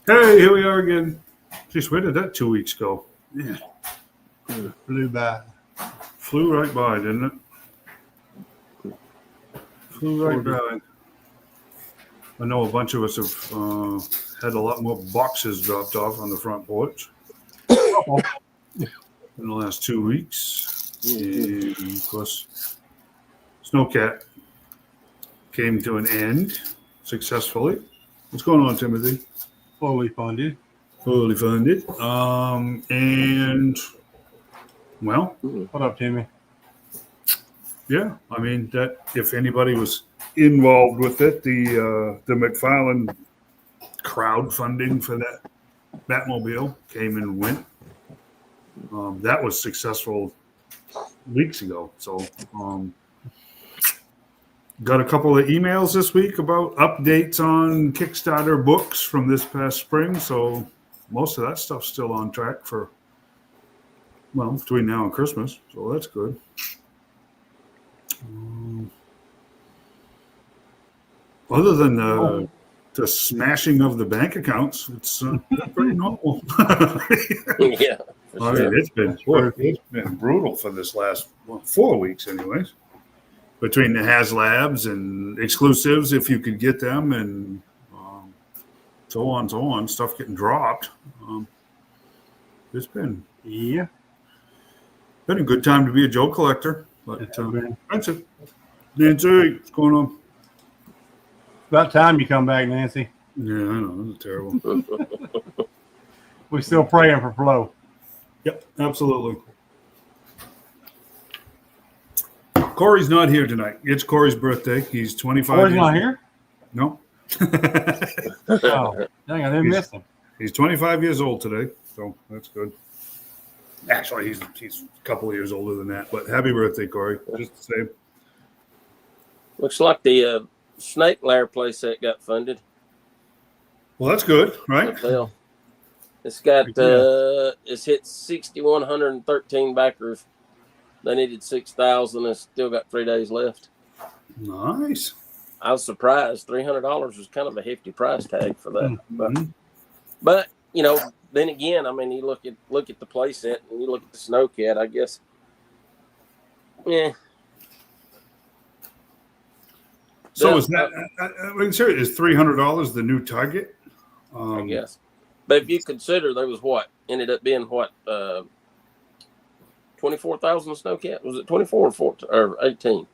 Hey, here we are again. Jeez, where did that 2 weeks go? Yeah. Flew by. Flew right by, didn't it? Flew right by. I know a bunch of us have had a lot more boxes dropped off on the front porch in the last 2 weeks. And of course, Snowcat came to an end successfully. What's going on, Timothy? Fully funded. Fully funded. And well, What up, Timmy? yeah, I mean that if anybody was involved with it, the McFarland crowdfunding for that Batmobile came and went. That was successful weeks ago. So got a couple of emails this week about updates on Kickstarter books from this past spring. So most of that stuff's still on track for, well, between now and Christmas. So that's good. Other than the smashing of the bank accounts, it's pretty normal. Yeah. I mean, it's been brutal for this last 4 weeks, anyways. Between the HasLabs and exclusives, if you could get them, and so on, stuff getting dropped. It's been a good time to be a Joe collector, but expensive. Nancy, what's going on? About time you come back, Nancy. Yeah, I know. It's terrible. We're still praying for Flo. Yep, absolutely. Corey's not here tonight. It's Corey's birthday. He's 25. Corey's not here? No. Oh, dang, I didn't miss him. He's 25 years old today, so that's good. Actually, he's a couple of years older than that, but happy birthday, Corey. Just the same. Looks like the snake lair playset got funded. Well, that's good, right? Well, it's got it's hit 6,113 backers. They needed 6,000 and still got 3 days left. Nice. I was surprised. $300 was kind of a hefty price tag for that. Mm-hmm. But you know, then again, I mean, you look at the play set and you look at the Snowcat, I guess. Yeah. So is that? I'm serious. Is $300 the new target? I guess. But if you consider there was ended up being 24,000 Snowcat. Was it 24 or 14 or 18?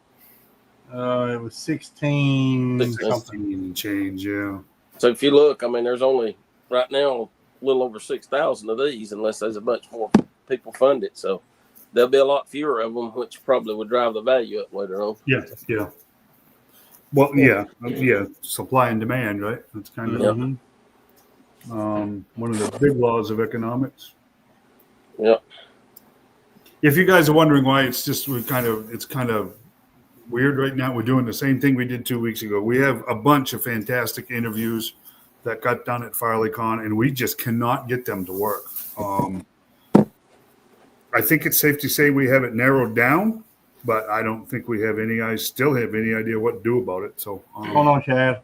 It was 16 something and change, yeah. So if you look, I mean, there's only right now a little over 6,000 of these, unless there's a bunch more people fund it. So there'll be a lot fewer of them, which probably would drive the value up later on. Yeah. Well, yeah. Supply and demand, right? That's kind of one of the big laws of economics. Yeah. If you guys are wondering why it's kind of weird right now, we're doing the same thing we did 2 weeks ago. We have a bunch of fantastic interviews that got done at FarleyCon, and we just cannot get them to work. I think it's safe to say we have it narrowed down, but I don't think we have still have any idea what to do about it. So, hold on, Chad.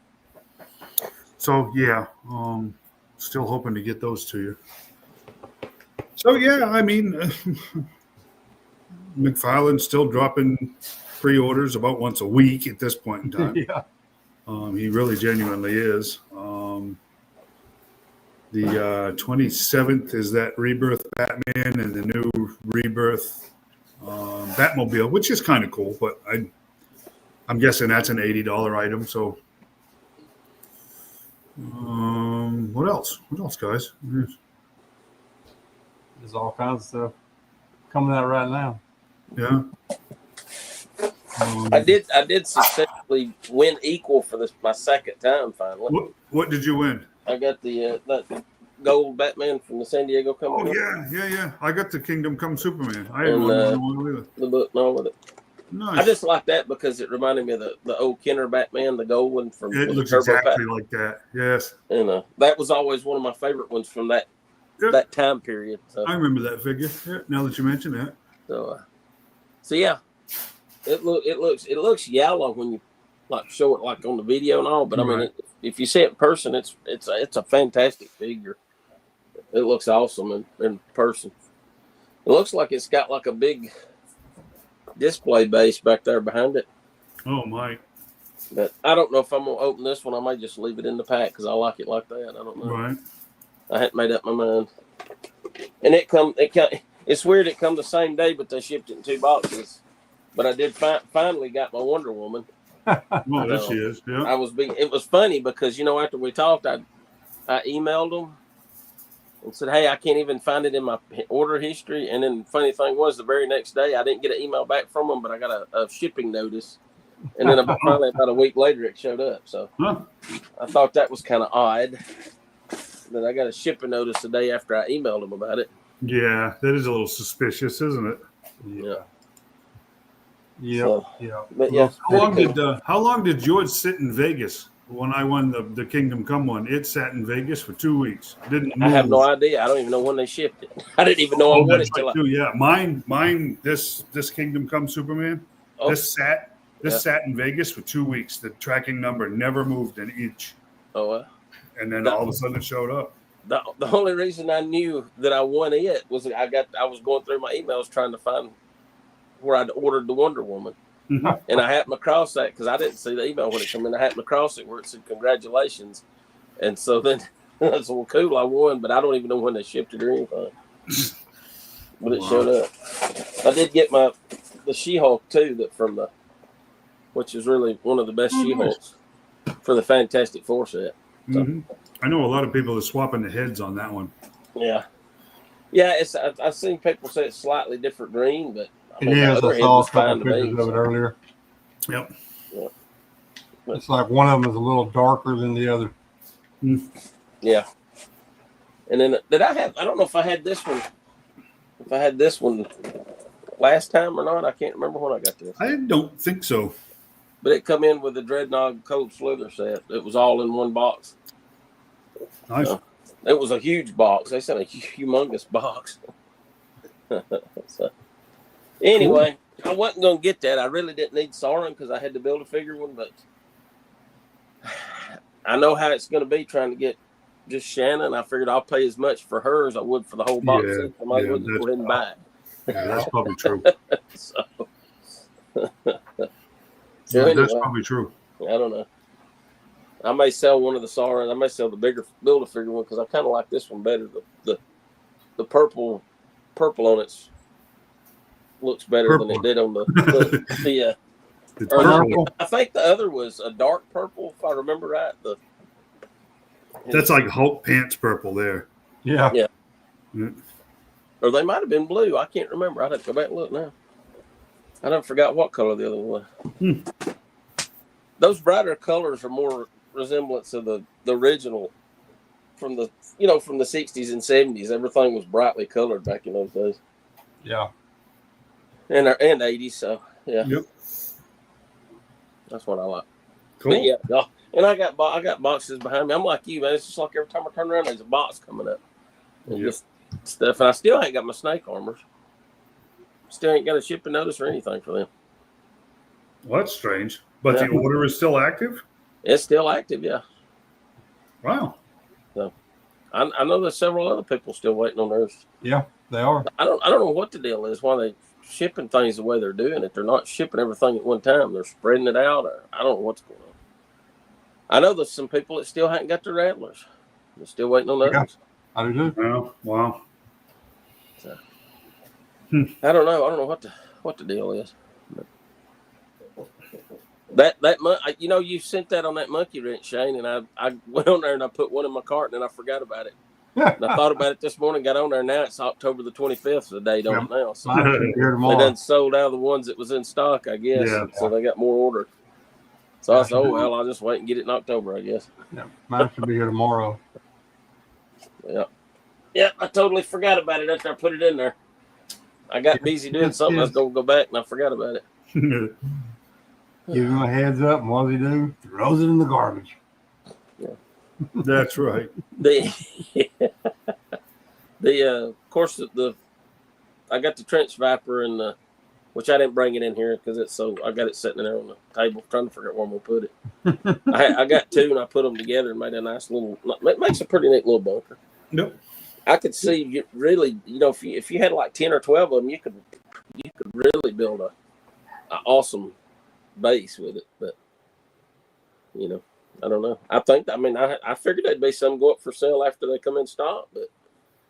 So yeah, still hoping to get those to you. So yeah, I mean, McFarland's still dropping pre-orders about once a week at this point in time. Yeah. He really genuinely is. The 27th is that Rebirth Batman and the new Rebirth Batmobile, which is kind of cool, but I'm guessing that's an $80 item. So, what else? What else, guys? There's all kinds of stuff coming out right now. Yeah. I did successfully win equal for my second time finally. What did you win? I got the that gold Batman from the San Diego Comic. Oh yeah. I got the Kingdom Come Superman. I had one with it. The book and all with it. Nice. I just like that because it reminded me of the old Kenner Batman, the gold one from. It looks exactly like that. Yes. And that was always one of my favorite ones from that time period. So. I remember that figure. Yeah, now that you mention that. So yeah, it looks yellow when you like show it like on the video and all. But I mean, Right. if you see it in person, it's a fantastic figure. It looks awesome in person. It looks like it's got like a big display base back there behind it. Oh my. But I don't know if I'm gonna open this one. I might just leave it in the pack because I like it like that. I don't know. Right. I hadn't made up my mind. And it's weird. It come the same day, but they shipped it in 2 boxes. But I did finally got my Wonder Woman. Oh, there she is. Yeah. It was funny because after we talked, I emailed them and said, "Hey, I can't even find it in my order history." And then the funny thing was, the very next day, I didn't get an email back from them, but I got a shipping notice. And then finally, about a week later, it showed up. So I thought that was kind of odd that I got a shipping notice the day after I emailed them about it. Yeah, that is a little suspicious, isn't it? Yeah. Yeah. So, Yeah. but yeah, How long did George sit in Vegas when I won the Kingdom Come one? It sat in Vegas for 2 weeks. Didn't move. I have no idea. I don't even know when they shipped it. I didn't even know I won it that's till right, too. Yeah, mine. This Kingdom Come Superman. This sat in Vegas for 2 weeks. The tracking number never moved an inch. Oh, and then all of a sudden it showed up. The only reason I knew that I won it was I was going through my emails trying to find where I'd ordered the Wonder Woman. Mm-hmm. And I happened across that because I didn't see the email when it came in. I happened across it where it said congratulations. And so then I said, well, cool, I won, but I don't even know when they shipped it or anything. But it showed up. I did get the She-Hulk too, which is really one of the best She-Hulks for the Fantastic Four set. So. Mm-hmm. I know a lot of people are swapping the heads on that one. Yeah. Yeah, I've seen people say it's slightly different green, but I saw a couple pictures of it earlier. Yep. Yeah. It's like one of them is a little darker than the other. Yeah. And then I don't know if I had this one. If I had this one last time or not, I can't remember when I got this. I don't think so. But it come in with the Dreadnought Cold Slither set. It was all in one box. Nice. It was a huge box. They sent a humongous box. So, anyway, I wasn't going to get that. I really didn't need Sauron because I had to build a figure one, but I know how it's going to be trying to get just Shannon. I figured I'll pay as much for her as I would for the whole box. Yeah, I might as well just go ahead and buy it. Yeah, that's probably true. So That's anyway, probably true. I don't know. I may sell one of the Sauron. I may sell the bigger Build-A-Figure one because I kind of like this one better. The purple on it looks better than it did on the I think the other was a dark purple, if I remember right. That's like Hulk pants purple there. Yeah. Yeah. Or they might have been blue. I can't remember. I'd have to go back and look now. I done forgot what color the other one was. Those brighter colors are more resemblance of the original from the 60s and 70s. Everything was brightly colored back in those days. Yeah. And 80s, so yeah. Yep. That's what I like. Cool. But yeah, and I got boxes behind me. I'm like you, man. It's just like every time I turn around, there's a box coming up. And just stuff. And I still ain't got my snake armors. Still ain't got a shipping notice or anything for them. Well, that's strange. But the order is still active? It's still active, yeah. Wow. So I know there's several other people still waiting on theirs. Yeah, they are. I don't know what the deal is, why they shipping things the way they're doing it. They're not shipping everything at one time. They're spreading it out, or I don't know what's going on. I know there's some people that still haven't got their rattlers. They're still waiting on those. Yeah, I do too. Oh, wow. So, I don't know. I don't know what the deal is. That you sent that on that monkey wrench, Shane, and I went on there and I put one in my cart and I forgot about it. And I thought about it this morning, got on there. Now it's October the 25th, the date on it now. So Here they done sold out of the ones that was in stock, I guess. Yeah. So they got more ordered. So I said, oh, well, I'll just wait and get it in October, I guess. Yeah, mine should be here tomorrow. Yeah. Yeah, I totally forgot about it after I put it in there. I got busy doing something. I was going to go back and I forgot about it. Give him a heads up, and what does he do? Throws it in the garbage. Yeah. That's right. Of course, I got the Trench Viper and the which I didn't bring it in here because I got it sitting there on the table trying to figure out where I'm going to put it. I got two and I put them together and made a nice little, it makes a pretty neat little bunker. Yep. I could see you really, if you had like 10 or 12 of them, you could really build an awesome base with it. But, I don't know. I figured there'd be some go up for sale after they come in stock, but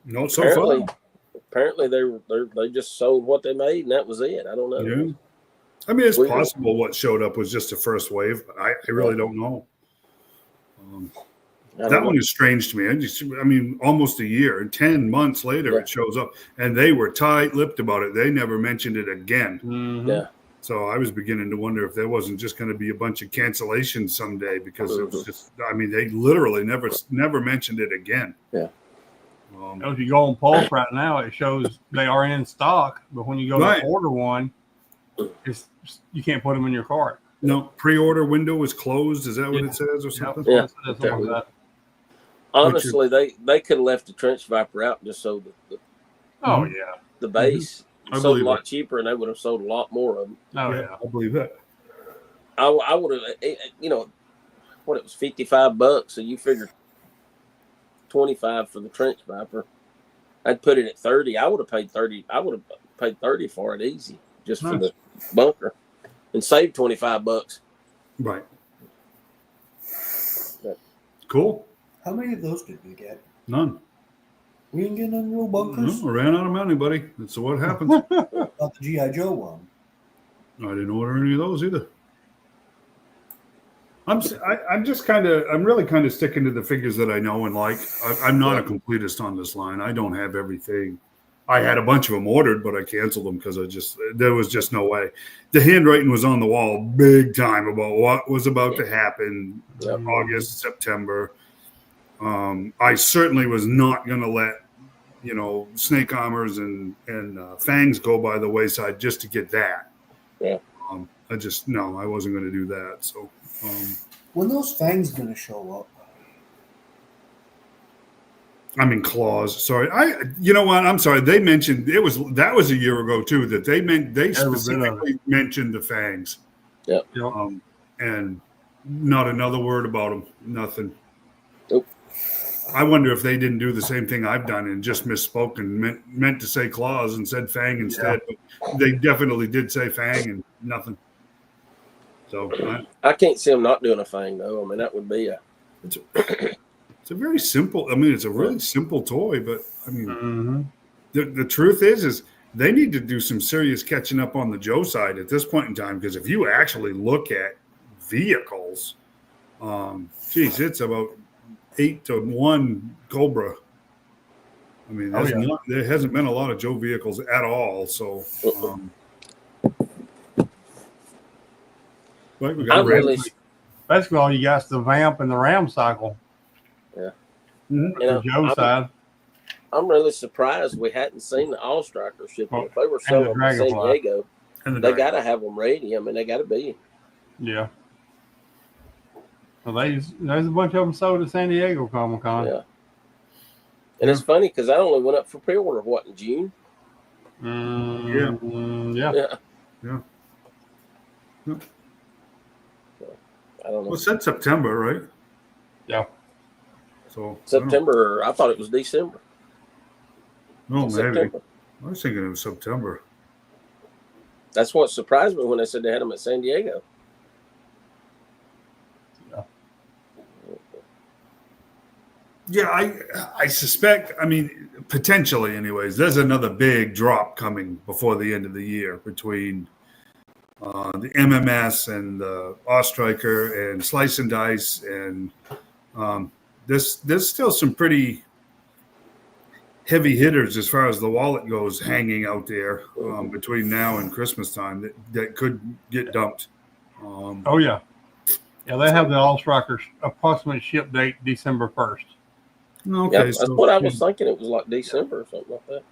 not so far. Apparently they just sold what they made and that was it. I don't know. Yeah. I mean, it's possible what showed up was just the first wave, but I really don't know. That one is strange to me. Almost a year and 10 months later, it shows up, and they were tight-lipped about it. They never mentioned it again. Mm-hmm. Yeah. So I was beginning to wonder if there wasn't just going to be a bunch of cancellations someday because it was just. They literally never mentioned it again. Yeah. If you go on Pulse right now, it shows they are in stock, but when you go to order one, you can't put them in your cart. No, pre-order window is closed. Is that what it says or something? Yeah. That's like that. Honestly, they could have left the trench viper out just so the base sold a lot cheaper, and they would have sold a lot more of them. Oh yeah, I believe that. I would have, what it was $55, so you figure 25 for the trench viper. I'd put it at 30. I would have paid 30. I would have paid 30 for it easy, just for the bunker, and saved $25. Right. But, cool. How many of those did we get? None. We didn't get none real bunkers. No, I ran out of money, buddy. That's what happens. Not the G.I. Joe one. I didn't order any of those either. I'm really kind of sticking to the figures that I know and like. I'm not a completist on this line. I don't have everything. I had a bunch of them ordered, but I canceled them because there was just no way. The handwriting was on the wall big time about what was about to happen in August, September. I certainly was not going to let, snake armors and fangs go by the wayside just to get that. Yeah. I wasn't going to do that. So, when those fangs going to show up? Claws. Sorry. You know what? I'm sorry. They mentioned that was a year ago too, that they specifically mentioned the fangs. Yeah. And not another word about them. Nothing. Nope. I wonder if they didn't do the same thing I've done and just misspoke and meant to say claws and said fang instead. Yeah. But they definitely did say fang and nothing. So I can't see them not doing a fang though. That would be it's a very simple. It's a really simple toy, but the truth is they need to do some serious catching up on the Joe side at this point in time, because if you actually look at vehicles, it's about 8-1 Cobra. There hasn't been a lot of Joe vehicles at all. So, we got basically all you got is the Vamp and the Ram cycle. Yeah. The Joe side. I'm really surprised we hadn't seen the All Striker shipping. If they were selling them in San Diego, they got to have them ready. They got to be. Yeah. Well, there's a bunch of them sold at San Diego Comic-Con. Yeah. And it's funny because I only went up for pre-order, in June? Yeah. I don't know. Well, it said September, right? Yeah. So September, I thought it was December. No, maybe. September. I was thinking it was September. That's what surprised me when they said they had them at San Diego. Yeah, I suspect, potentially anyways, there's another big drop coming before the end of the year between the MMS and the Ostriker and Slice and Dice. And there's still some pretty heavy hitters as far as the wallet goes hanging out there between now and Christmas time that could get dumped. Yeah, they have the All-Strikers approximate ship date December 1st. Okay, yeah, that's what I was thinking. It was like December or something like that.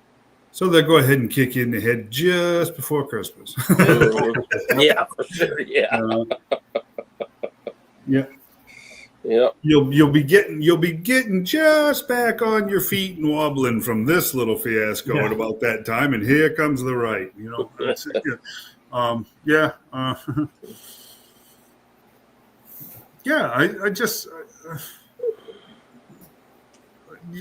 So they'll go ahead and kick you in the head just before Christmas. Yeah, for sure. Yeah. Yeah. Yep. You'll be getting just back on your feet and wobbling from this little fiasco at about that time, and here comes the right. You know, yeah. I just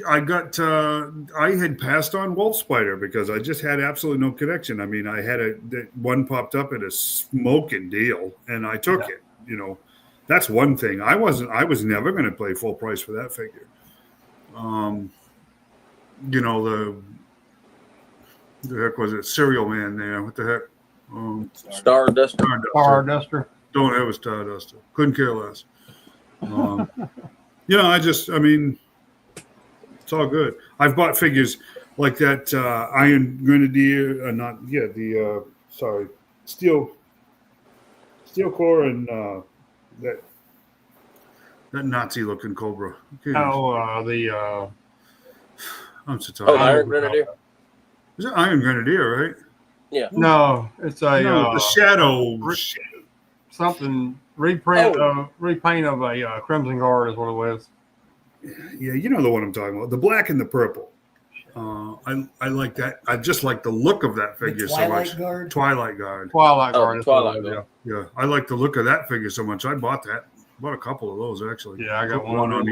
I got I had passed on Wolf Spider because I just had absolutely no connection. I mean, I had one popped up at a smoking deal, and I took it. You know, that's one thing. I was never going to pay full price for that figure. You know, the heck was it? Cereal Man there. What the heck? Stardust. Starduster. Don't have a Starduster. Couldn't care less. You know, I mean, it's all good. I've bought figures like that Iron Grenadier, Steel Core, and that Nazi-looking Cobra. I'm so tired. Oh, Iron Grenadier. Is it Iron Grenadier, right? Yeah. No, it's the Shadow. Something repaint of a Crimson Guard is what it was. Yeah, you know the one I'm talking about. The black and the purple. I like that. I just like the look of that figure so much. Guard? Twilight Guard. Twilight Guard. Twilight Guard. Yeah, I like the look of that figure so much. I bought that. Bought a couple of those actually. Yeah, I got one on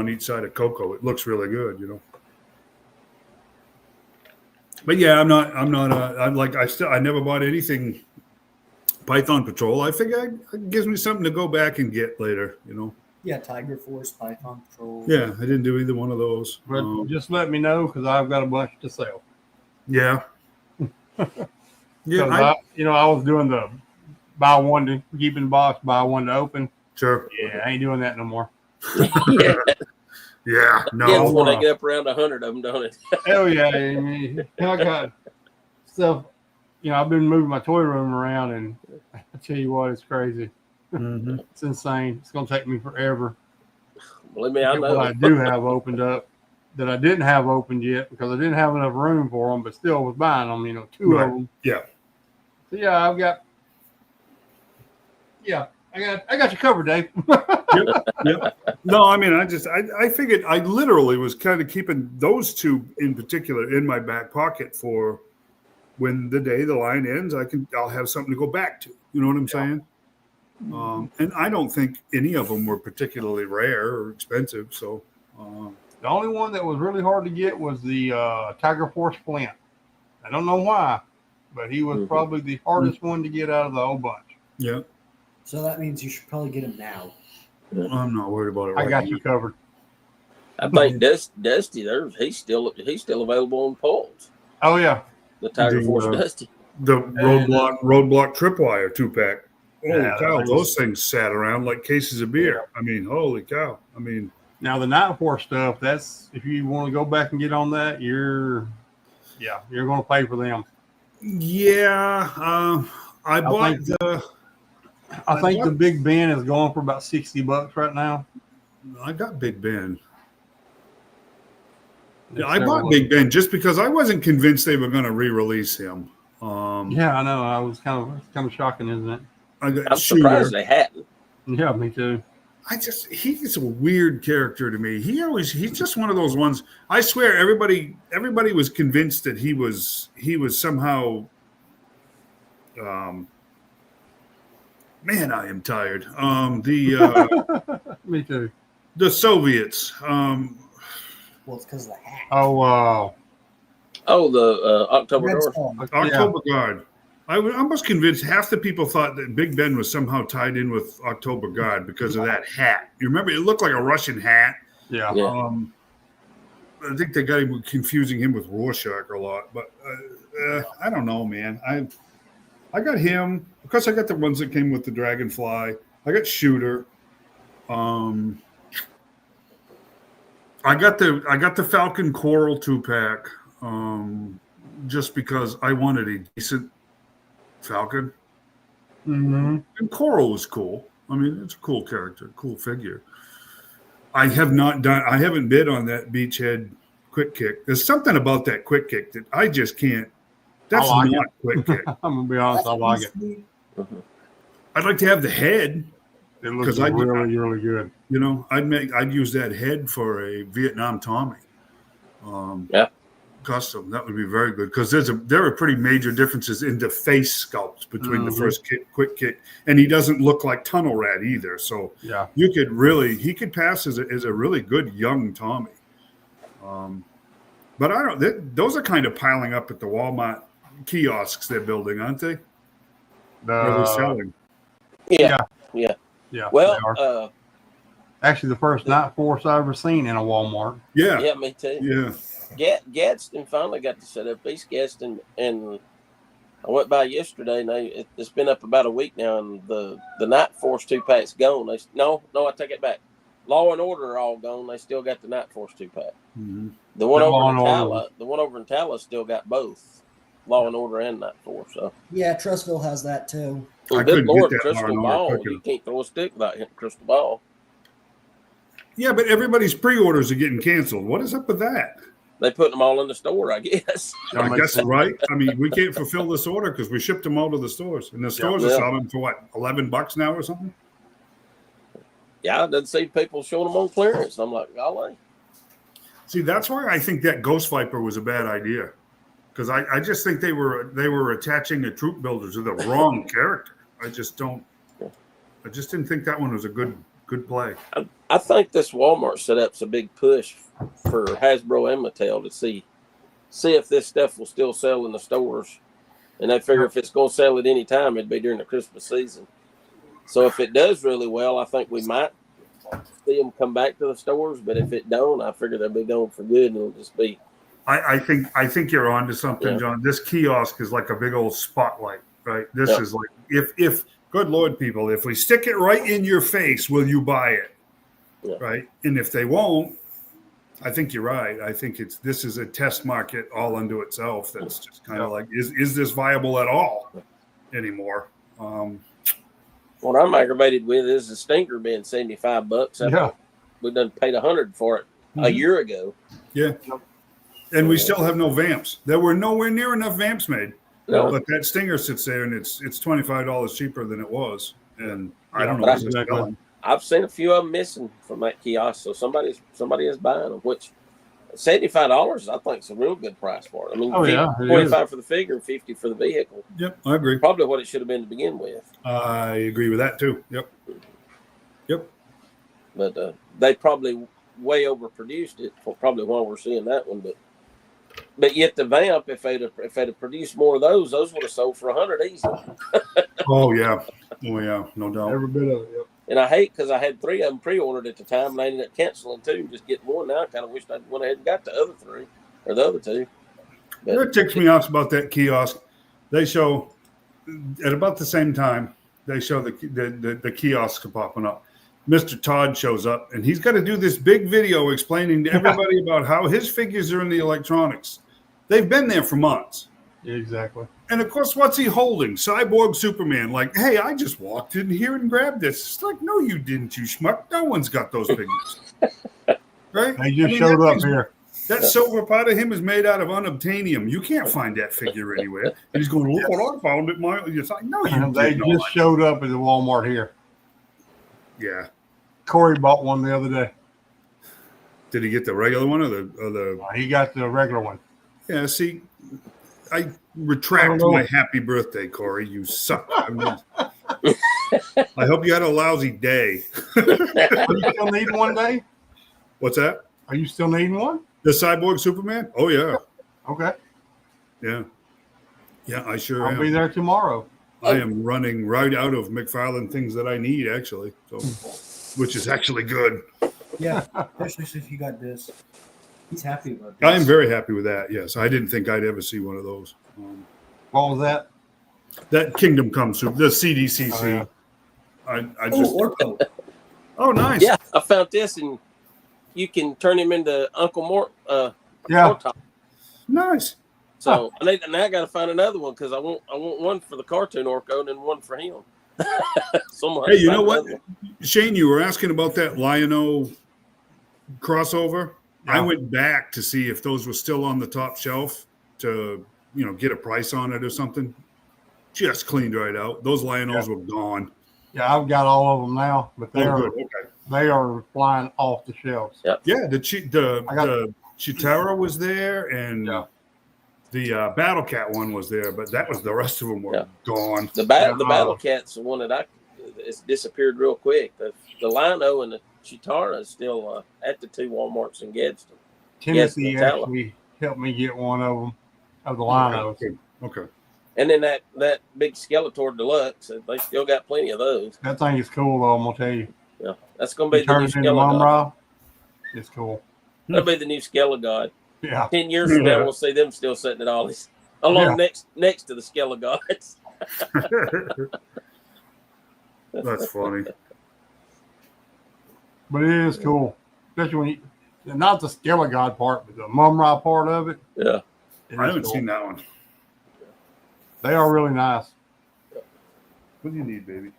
each side of Coco. It looks really good, you know. But yeah, I'm not. I never bought anything Python Patrol. I figure it gives me something to go back and get later, you know. Yeah, Tiger Force, Python Patrol. Yeah, I didn't do either one of those. But just let me know because I've got a bunch to sell. Yeah. Yeah. I was doing the buy one to keep in box, buy one to open. Sure. Yeah, I ain't doing that no more. Yeah. Yeah. No. Yeah, when they get up around 100 of them, don't it? Oh yeah, I got stuff. You know, I've been moving my toy room around, and I tell you what, it's crazy. Mm-hmm. It's insane. It's gonna take me forever. Believe me, I know. What I do have opened up that I didn't have opened yet because I didn't have enough room for them, but still was buying them. You know, two of them. Yeah. So yeah, I've got. Yeah, I got you covered, Dave. Yep. No, I mean, I figured I literally was kind of keeping those two in particular in my back pocket for when the day the line ends. I'll have something to go back to. You know what I'm saying? And I don't think any of them were particularly rare or expensive. So the only one that was really hard to get was the Tiger Force Flint. I don't know why, but he was probably the hardest one to get out of the whole bunch. Yeah. So that means you should probably get him now. I'm not worried about it. I got you covered. I think Dusty there, he's still available on polls. Oh yeah, The Tiger Force Dusty. The roadblock tripwire 2-pack. Holy cow! those- Those things sat around like cases of beer. I mean, holy cow! I mean, now the Night Force stuff. That's if you want to go back and get on that, you're going to pay for them. yeah. I bought I think the Big Ben is going for about $60 right now. I got Big Ben. Yeah, I bought Big Ben just because I wasn't convinced they were going to re-release him. Yeah, I know. I was kind of shocking, isn't it? I'm surprised they hadn't. Yeah, me too. He's a weird character to me. He's just one of those ones. I swear everybody was convinced that he was somehow man, I am tired. Me too. The Soviets. Well, it's because of the hat. Oh wow. Oh, the October Red Guard. Storm. October Guard. I was almost convinced half the people thought that Big Ben was somehow tied in with October Guard because of that hat. You remember it looked like a Russian hat. Yeah. I think they got him confusing him with Rorschach a lot, but I don't know, man. I got him because I got the ones that came with the Dragonfly. I got Shooter. I got the Falcon Coral 2-pack just because I wanted a decent Falcon. Mm-hmm. And Coral was cool. I mean, it's a cool character, cool figure. I haven't bid on that Beachhead Quick Kick. There's something about that Quick Kick that I just can't. That's Quick Kick. I'm gonna be honest, I like it. I'd like to have the head. It looks 'Cause I- really, really good. You know, I'd use that head for a Vietnam Tommy. Yeah. Custom. That would be very good because there are pretty major differences in the face sculpts between the first quick kick, and he doesn't look like Tunnel Rat either. So Yeah. he could pass as a really good young Tommy. But I don't. Those are kind of piling up at the Walmart kiosks they're building, aren't they? Or they're selling. Yeah. Yeah. Well, they are. Actually, the first Night Force I ever seen in a Walmart. Yeah. yeah, me too. Yeah. Gadsden finally got to set up East Gadsden, and I went by yesterday, and it's been up about a week now, and the Night Force 2-pack's gone. No, I take it back. Law and Order are all gone. They still got the Night Force 2-pack. Mm-hmm. The one over in Tala still got both Law and Order and Night Force. So Yeah, Trustville has that too. I good couldn't Lord, get that Crystal Law and Order Ball! quick You enough. can't throw a stick without hitting Crystal Ball. Yeah, but everybody's pre-orders are getting canceled. What is up with that? They put them all in the store, I guess. I guess right. I mean, we can't fulfill this order because we shipped them all to the stores, and the stores are selling for what, $11 now or something. Yeah, I did see people showing them on clearance. I'm like, golly. See, that's why I think that Ghost Viper was a bad idea, because I just think they were attaching a troop builder to the wrong character. I just didn't think that one was a good play. I think this Walmart setup's a big push for Hasbro and Mattel to see if this stuff will still sell in the stores. And they figure if it's going to sell at any time, it'd be during the Christmas season. So if it does really well, I think we might see them come back to the stores. But if it don't, I figure they'll be gone for good, and it'll just be. I think you're onto something, John. This kiosk is like a big old spotlight, right? This is like if good Lord, people, if we stick it right in your face, will you buy it? Yeah. Right? And if they won't, I think you're right. I think this is a test market all unto itself. That's just kind of like, is this viable at all anymore? What I'm aggravated with is the Stinker being $75. Yeah. We done paid $100 for it a year ago. Yeah. And we still have no vamps. There were nowhere near enough vamps made. No. But that Stinger sits there, and it's $25 cheaper than it was. And I don't know but what's selling. I've seen a few of them missing from that kiosk, so somebody is buying them. Which $75, I think, is a real good price for it. I mean, 25 for the figure and 50 for the vehicle. Yep, I agree. Probably what it should have been to begin with. I agree with that too. Yep. But they probably way overproduced it for probably why we're seeing that one. But yet the Vamp, if they'd have produced more of those would have sold for $100 easily. Oh yeah, no doubt. Every bit of it. Yep. And I hate because I had 3 of them pre-ordered at the time, and I ended up canceling 2, just getting one. Now I kind of wish I went ahead and got the other 3 or the other 2. But What ticks me off about that kiosk, they show at about the same time they show the kiosks popping up. Mr. Todd shows up, and he's got to do this big video explaining to everybody about how his figures are in the electronics. They've been there for months. Exactly. And of course, what's he holding? Cyborg Superman. Like, hey, I just walked in here and grabbed this. It's like, no, you didn't, you schmuck. No one's got those figures. Right? They just showed up here. That silver part of him is made out of unobtainium. You can't find that figure anywhere. And he's going, look what I found at my. It's like, no, you They didn't. just showed up at the Walmart here. Yeah. Corey bought one the other day. Did he get the regular one or the? He got the regular one. Yeah. See, I retract my happy birthday, Corey. You suck. I hope you had a lousy day. Are you still needing one day? What's that? Are you still needing one? The Cyborg Superman? Oh yeah. Okay. Yeah. Yeah, I sure I'll am. be there tomorrow. I am running right out of McFarlane things that I need, actually. So, which is actually good. Yeah, especially if you got this. He's happy about this. I am very happy with that. Yes, I didn't think I'd ever see one of those. What was that? That Kingdom Come Super, the CDCC. Oh, yeah. I just. Orko. Oh, nice. yeah, I found this, and you can turn him into Uncle Mort. Yeah. Mortok. Nice. So now I got to find another one because I want one for the cartoon Orko and then one for him. Hey, you know what, Shane? You were asking about that Lion-O crossover. Yeah. I went back to see if those were still on the top shelf to, get a price on it or something. Just cleaned right out. Those Lion-Os were gone. Yeah, I've got all of them now, but Oh, good. Okay. they are flying off the shelves. Yep. Yeah, the Chitara was there, and Yeah. the Battle Cat one was there, but that was the rest of them were gone. The Battle Cat's the one that it's disappeared real quick. The Lino and the Chitara is still at the 2 Walmarts in Gadsden. Timothy actually helped me get one of them, of the Linos. Okay. And then that big Skeletor Deluxe, they still got plenty of those. That thing is cool, though, I'm going to tell you. Yeah, that's going to be the turn new it into Skelegod. It's cool. That'll be the new Skelegod. Yeah. 10 years from now, we'll see them still sitting at Ollie's, along next to the Skelegods. That's funny. But it is cool, especially when not the Skelegod part, but the Mumra part of it. Yeah. I haven't seen that one. They are really nice. What do you need, baby?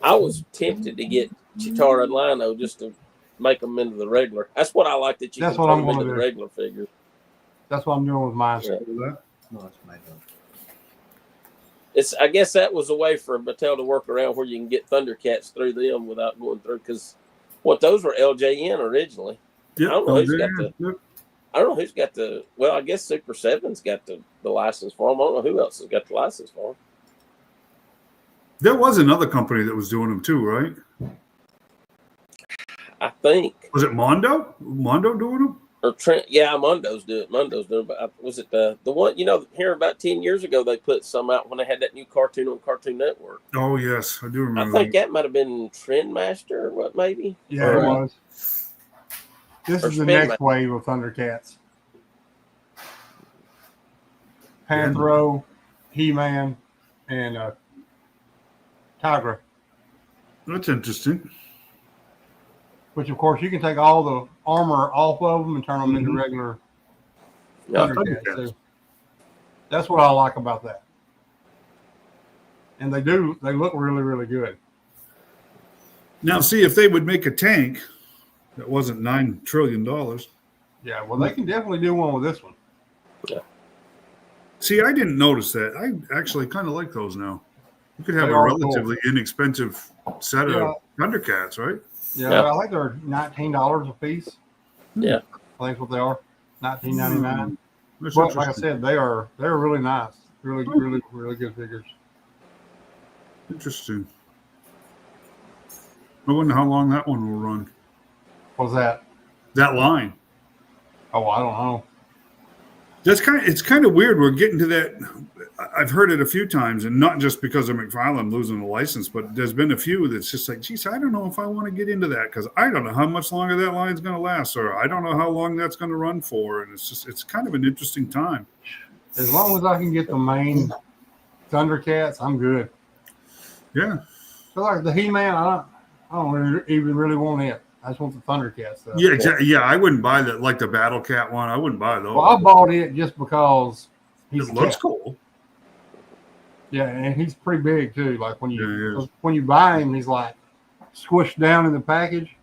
I was tempted to get Chitara and Lino just to make them into the regular. That's what I like, that you That's can what turn I'm them into gonna the do. regular figures. That's what I'm doing with mine. Yeah. No, it's my dog. I guess that was a way for Mattel to work around where you can get Thundercats through them without going through, because those were LJN originally. Yep. I don't know who's got Yep. I don't know who's got the. Well, I guess Super 7's got the license for them. I don't know who else has got the license for them. There was another company that was doing them too, right? I think. Was it Mondo? Mondo doing them? Or Trent, yeah, Mondo's doing it. But was it the one, here about 10 years ago, they put some out when they had that new cartoon on Cartoon Network. Oh, yes. I do remember. I think that might have been Trendmaster or what, maybe? Yeah, it was. This or is the Spin next wave of Thundercats. Panthro, He-Man, and Tigra. That's interesting. Which, of course, you can take all the armor off of them and turn them into regular Thundercats, too. That's what I like about that. And they look really, really good. Now, see, if they would make a tank that wasn't $9 trillion. Yeah, well, they can definitely do one with this one. Yeah. See, I didn't notice that. I actually kind of like those now. You could have They a are relatively inexpensive set of Thundercats, right? Yeah, I think they're $19 a piece. Yeah. I think that's what they are. $19.99. That's But like I interesting. said, they're really nice. Really, really, really good figures. Interesting. I wonder how long that one will run. What was that? That line. Oh, I don't know. It's kind of weird. We're getting to that. I've heard it a few times, and not just because of McFarlane losing the license, but there's been a few that's just like, geez, I don't know if I want to get into that because I don't know how much longer that line's going to last, or I don't know how long that's going to run for. And it's kind of an interesting time. As long as I can get the main Thundercats, I'm good. Yeah. So like the He-Man, I don't even really want it. I just want the Thundercats stuff. Yeah, exactly. Yeah, I wouldn't buy that, like the Battle Cat one. I wouldn't buy those. Well, I bought it just because he's It looks cat. cool. Yeah, and he's pretty big too. Like when Yeah, he is. you buy him, he's like squished down in the package.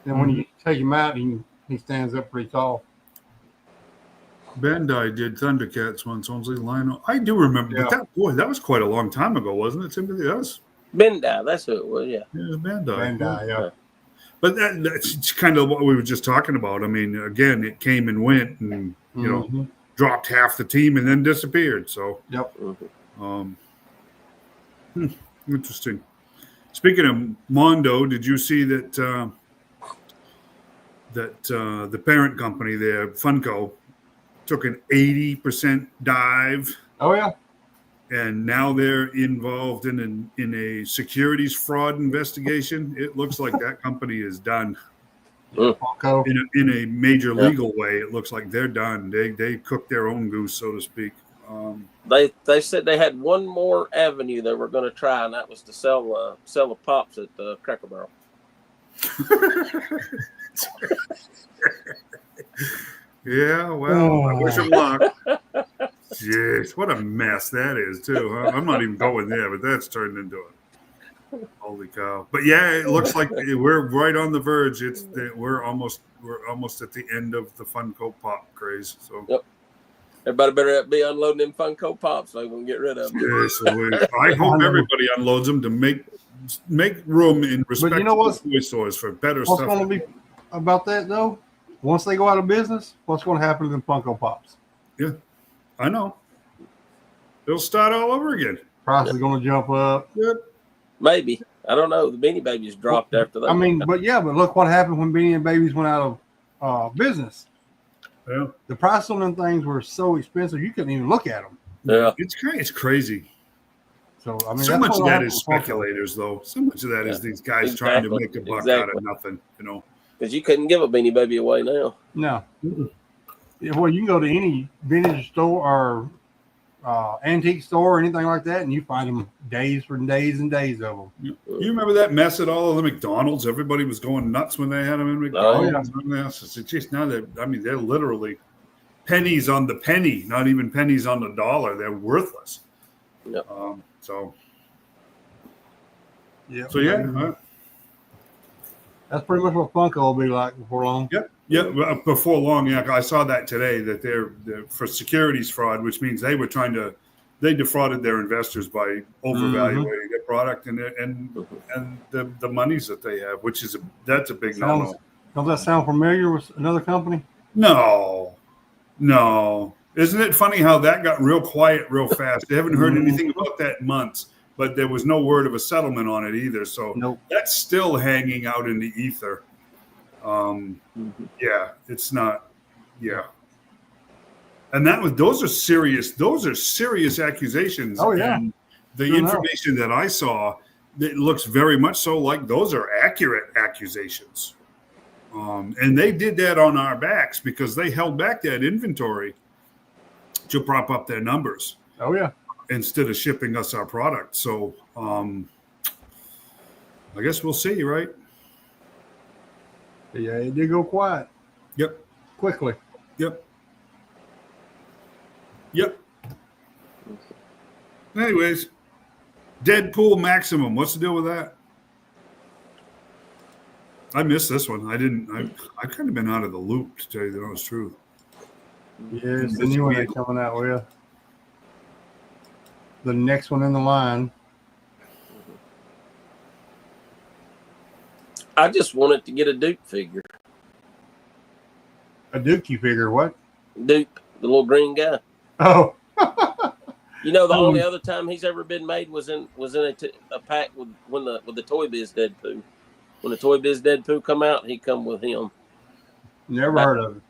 Then when you take him out, he stands up pretty tall. Bandai did Thundercats once, only Lionel. I do remember, but that was quite a long time ago, wasn't it, Timothy? That was Bendai, that's who it was, yeah. It was Bandai. Bandai, yeah. But that's kind of what we were just talking about. I mean, again, it came and went, and you know, dropped half the team and then disappeared. So, yep. Interesting. Speaking of Mondo, did you see that the parent company there, Funko, took an 80% dive? Oh yeah. And now they're involved in a securities fraud investigation. It looks like that company is done. Funko. In a major legal way, it looks like they're done. They cooked their own goose, so to speak. They said they had one more avenue they were going to try, and that was to sell the pops at Cracker Barrel. Yeah, well, I wish them luck. Jeez, what a mess that is, too. Huh? I'm not even going there, but that's turned into it. Holy cow! But yeah, it looks like we're right on the verge. We're almost at the end of the Funko Pop craze. So yep, everybody better be unloading them Funko Pops so we can get rid of them. Yes, I hope everybody unloads them to make make room in respect you know to what's- toy stores for better What's stuff. going to be about that though? Once they go out of business, what's going to happen to the Funko Pops? Yeah, I know. They'll start all over again. Price is going to jump up. Yep. Maybe. I don't know. The Beanie Babies dropped after that. I mean, but look what happened when Beanie Babies went out of business. Yeah. The price on them things were so expensive you couldn't even look at them. Yeah. It's crazy. So I mean, So that's much what of that happened is with Funko. speculators, though. So much of that is these guys trying to make a buck out of nothing. You know. Because you couldn't give a Beanie Baby away now. No. Yeah, well, you can go to any vintage store or antique store or anything like that, and you find them days for days and days of them. You remember that mess at all of the McDonald's? Everybody was going nuts when they had them in McDonald's. Oh, yeah. It's just now they're literally pennies on the penny, not even pennies on the dollar. They're worthless. Yep. So yeah. That's pretty much what Funko will be like before long. Yep. Yeah, before long. Yeah, I saw that today that they're for securities fraud, which means they defrauded their investors by overvaluating their product and the monies that they have, which is that's a big no-no. Does that sound familiar with another company? No. Isn't it funny how that got real quiet real fast? They haven't heard anything about that in months, but there was no word of a settlement on it either. So That's still hanging out in the ether. Yeah, it's not. Yeah, and those are serious accusations. Oh yeah, and the information that I saw, it looks very much so like those are accurate accusations. And they did that on our backs because they held back that inventory to prop up their numbers. Oh yeah, instead of shipping us our product. So I guess we'll see, right? Yeah, it did go quiet. Yep. Quickly. Yep. Anyways, Deadpool Maximum. What's the deal with that? I missed this one. I kind of been out of the loop, to tell you the honest truth. Yeah, it's the new one they're coming out with. The next one in the line. I just wanted to get a Duke figure. A Dookie figure, what? Duke, the little green guy. Oh. You know, the only other time he's ever been made was in a pack with the Toy Biz Deadpool. When the Toy Biz Deadpool come out, he come with him. Never heard of it.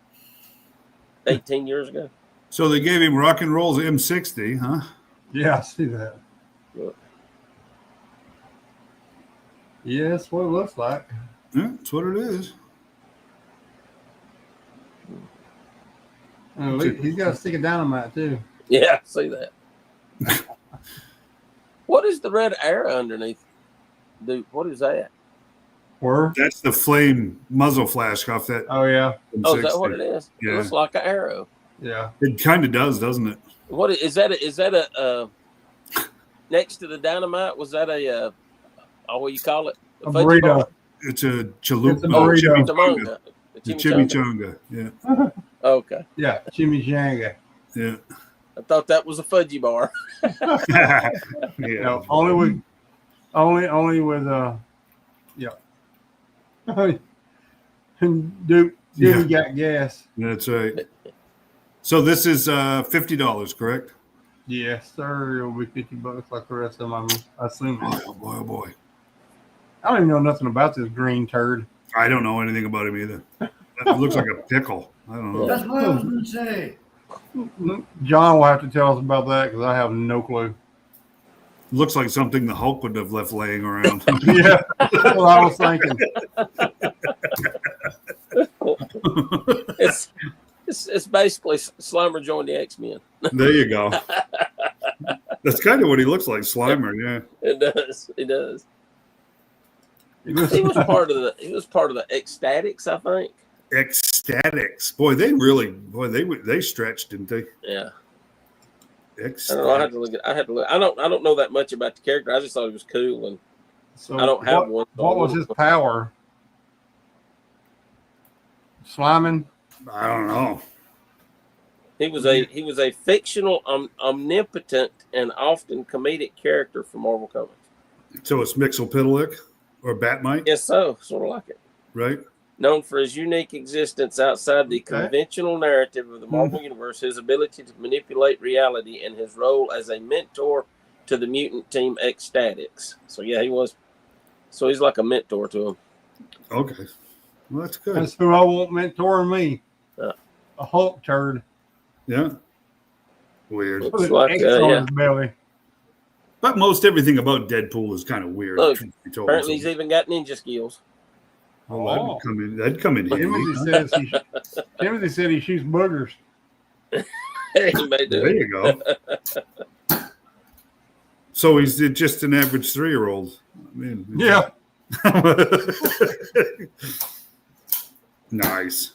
18 years ago. So they gave him Rock and Roll's M60, huh? Yeah, I see that. Yeah, that's what it looks like. Yeah, that's what it is. He's got a stick of dynamite too. Yeah, I see that. What is the red arrow underneath? Dude, what is that? Where? That's the flame muzzle flash off that. Oh yeah. M60. Oh, is that what it is? Yeah. It looks like an arrow. Yeah. It kind of does, doesn't it? What is that? Is that a next to the dynamite? Was that what you call it? A burrito. It's a chalupa. It's a burrito. Chimichanga. The chimichanga. Yeah. Okay. Yeah, chimichanga. Yeah. I thought that was a fudgy bar. Yeah. No, only with Duke got gas. That's right. So this is $50, correct? Yes, sir. It'll be $50 like the rest of them. I'm assuming. Oh boy, oh boy. I don't even know nothing about this green turd. I don't know anything about him either. It looks like a pickle. I don't know. That's what I was going to say. John will have to tell us about that because I have no clue. Looks like something the Hulk would have left laying around. Yeah, that's what I was thinking. It's basically Slimer joined the X-Men. There you go. That's kind of what he looks like, Slimer. Yeah, It does. It does. He was part of the Ecstatics, I think. Ecstatics. Boy, they stretched, didn't they? Yeah. Ecstatics. I don't know. I had to look. I don't know that much about the character. I just thought he was cool, and So I don't have one. What was his power? Sliming? I don't know. He was a fictional, omnipotent, and often comedic character for Marvel Comics. So it's Mixoplitic or Batmite, Yes, so sort of like it. right? Known for his unique existence outside the conventional narrative of the Marvel Universe, his ability to manipulate reality, and his role as a mentor to the mutant team Ecstatics. So yeah, he was. So he's like a mentor to him. Okay. Well, that's good. That's who I want mentoring me. A Hulk turd. Yeah. Weird. Looks Put an like, X on yeah. his belly. But most everything about Deadpool is kind of weird. Look, truth be told. apparently he's even got ninja skills. Well, that'd come in handy. Timothy said he shoots boogers. He may do. There you go. So he's just an average 3-year-old. I mean, Yeah. Nice.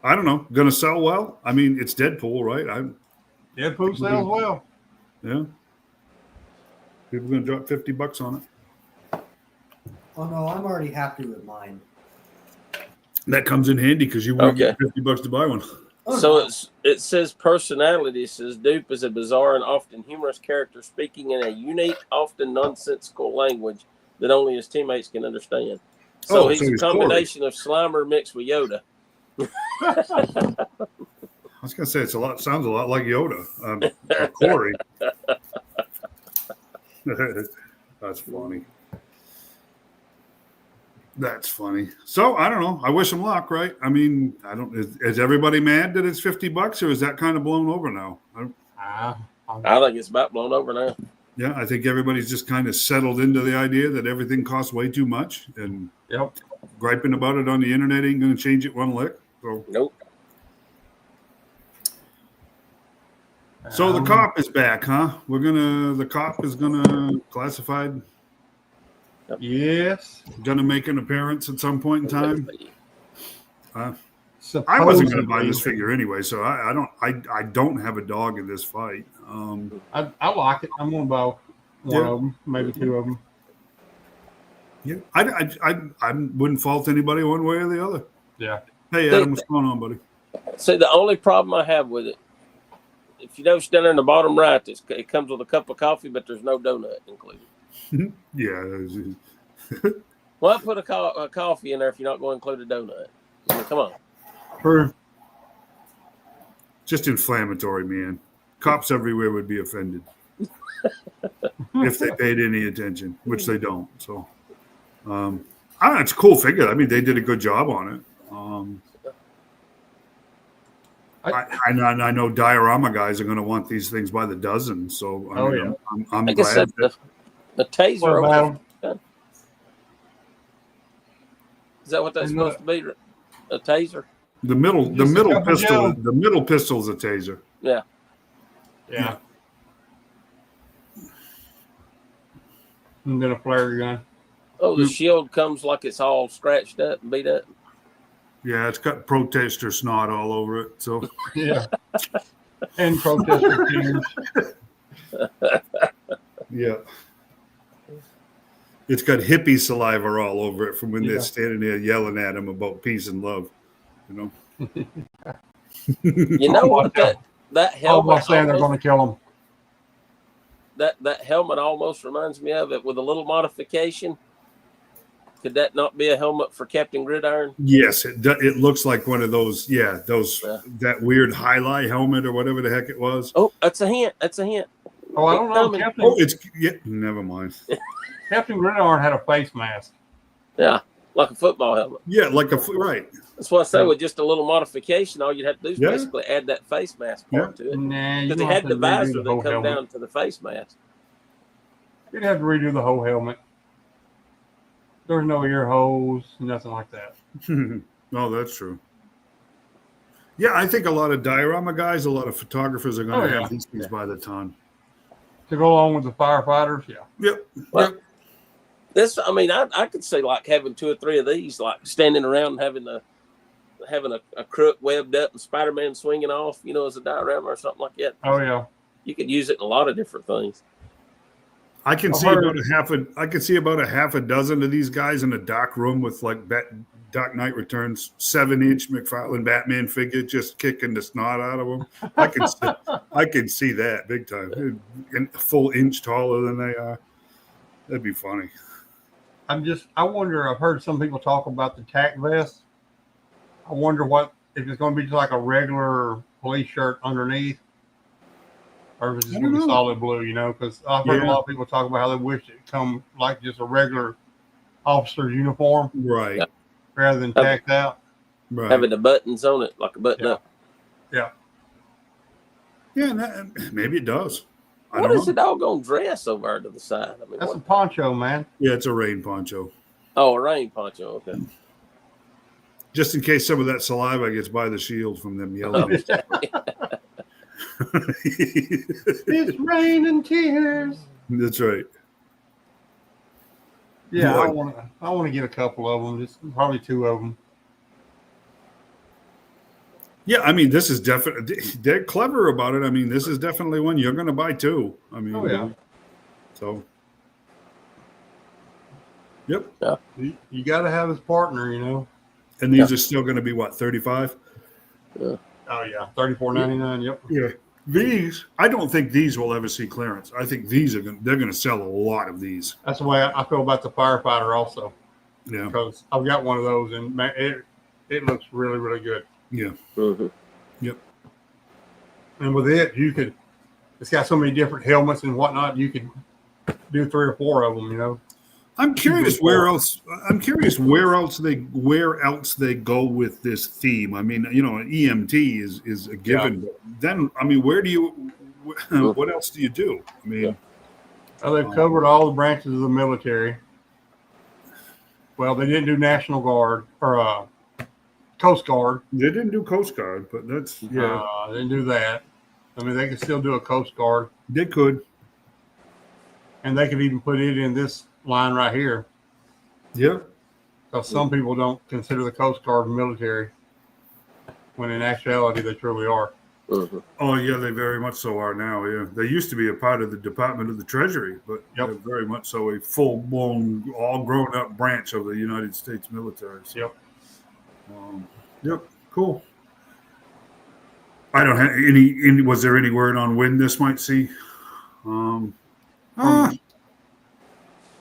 I don't know. Going to sell well? I mean, it's Deadpool, right? Deadpool sells well. Yeah. People going to drop $50 on it. Oh no, I'm already happy with mine. That comes in handy because you won't Okay. get $50 to buy one. Oh, So no. it says personality. It says Dupe is a bizarre and often humorous character speaking in a unique, often nonsensical language that only his teammates can understand. So he's a combination of Slimer mixed with Yoda. I was going to say sounds a lot like Yoda or Corey. That's funny. That's funny. So I don't know. I wish him luck, right? I mean, I don't. Is everybody mad that it's $50, or is that kind of blown over now? I think it's about blown over now. Yeah, I think everybody's just kind of settled into the idea that everything costs way too much, and griping about it on the internet ain't going to change it one lick. So nope. So the cop is back, huh? The cop is gonna classified. Yes. Gonna make an appearance at some point in time. I Supposedly. wasn't gonna buy this figure anyway, so I don't have a dog in this fight. I like it. I'm gonna buy one of them, maybe two of them. Yeah, I wouldn't fault anybody one way or the other. Yeah. Hey Adam, what's going on, buddy? So the only problem I have with it, if you notice down there in the bottom right, it comes with a cup of coffee, but there's no donut included. Yeah. Why put a coffee in there if you're not going to include a donut? I mean, come on. True. Just inflammatory, man. Cops everywhere would be offended if they paid any attention, which they don't. So, I don't know. It's a cool figure. I mean, they did a good job on it. I know diorama guys are going to want these things by the dozen. So, I'm I guess glad. The taser. Well, Is that what that's supposed to be? A taser? The middle pistol is a taser. Yeah. Yeah. And then a flare gun. Oh, the shield comes like it's all scratched up and beat up. Yeah, it's got protester snot all over it. So yeah, and protester tears. Yeah, it's got hippie saliva all over it from when they're standing there yelling at him about peace and love. You know what? That helmet. I'm saying they're going to kill him. That helmet almost reminds me of it with a little modification. Could that not be a helmet for Captain Gridiron? Yes, it looks like one of those. Yeah, that weird highlight helmet or whatever the heck it was. Oh, that's a hint. Oh, I don't know. Never mind. Captain Gridiron had a face mask. Yeah, like a football helmet. Yeah, right. That's what I say. With just a little modification, all you'd have to do is basically add that face mask part to it. Nah, because it had the visor that come down to the face mask. You'd have to redo the whole helmet. There's no ear holes, nothing like that. No, that's true. Yeah, I think a lot of diorama guys, a lot of photographers are going to have these things by the ton. To go along with the firefighters, yeah. Yep. Well, I could see like having 2 or 3 of these, like standing around and having a crook webbed up and Spider-Man swinging off, as a diorama or something like that. Oh yeah. You could use it in a lot of different things. I can see about a half a dozen of these guys in a dark room with like Dark Knight Returns 7-inch McFarlane Batman figure just kicking the snot out of them. I can see that big time, and a full inch taller than they are. That'd be funny. I wonder, I've heard some people talk about the tack vest. I wonder if it's going to be just like a regular police shirt underneath, or if it's just I going don't to be know. solid blue, because I've heard a Yeah. lot of people talk about how they wish it come like just a regular officer's uniform Right. Yeah. rather than tacked out. Right. Having the buttons on it, like a button Yeah. up. Yeah. Yeah, maybe it does. I What don't is know. the doggone dress over there to the side? I mean, That's what? a poncho, man. Yeah, it's a rain poncho. Oh, a rain poncho. Okay. Just in case some of that saliva gets by the shield from them yelling. It's rain and tears. That's right. Yeah, Boy. I want to get a couple of them, just probably 2 of them. Yeah, I mean, this is definitely, they're clever about it. I mean, this is definitely one you're going to buy too. I mean, Oh yeah. So, yep. You got to have his partner, And these are still going to be what, 35? Oh yeah, $34.99. Yep. Yeah. These, I don't think these will ever see clearance. I think they're going to sell a lot of these. That's the way I feel about the firefighter also, Yeah. because I've got one of those and man, it looks really, really good. Yeah. Mm-hmm. Yep. And with it, it's got so many different helmets and whatnot. You could do 3 or 4 of them. I'm curious where else they go with this theme. I mean, an EMT is a given. But then, I mean, what else do you do? I mean, Well, they've covered all the branches of the military. Well, they didn't do National Guard or Coast Guard. they didn't do Coast Guard, but that's They didn't do that. I mean, they could still do a Coast Guard, they could. and they could even put it in this line right here. Yeah. Because some people don't consider the Coast Guard military, when in actuality they truly are. Mm-hmm. Oh yeah, they very much so are now. Yeah, they used to be a part of the Department of the Treasury, but they're very much so a full-blown, all-grown-up branch of the United States military. So, yep. Cool. I don't have any. Was there any word on when this might see?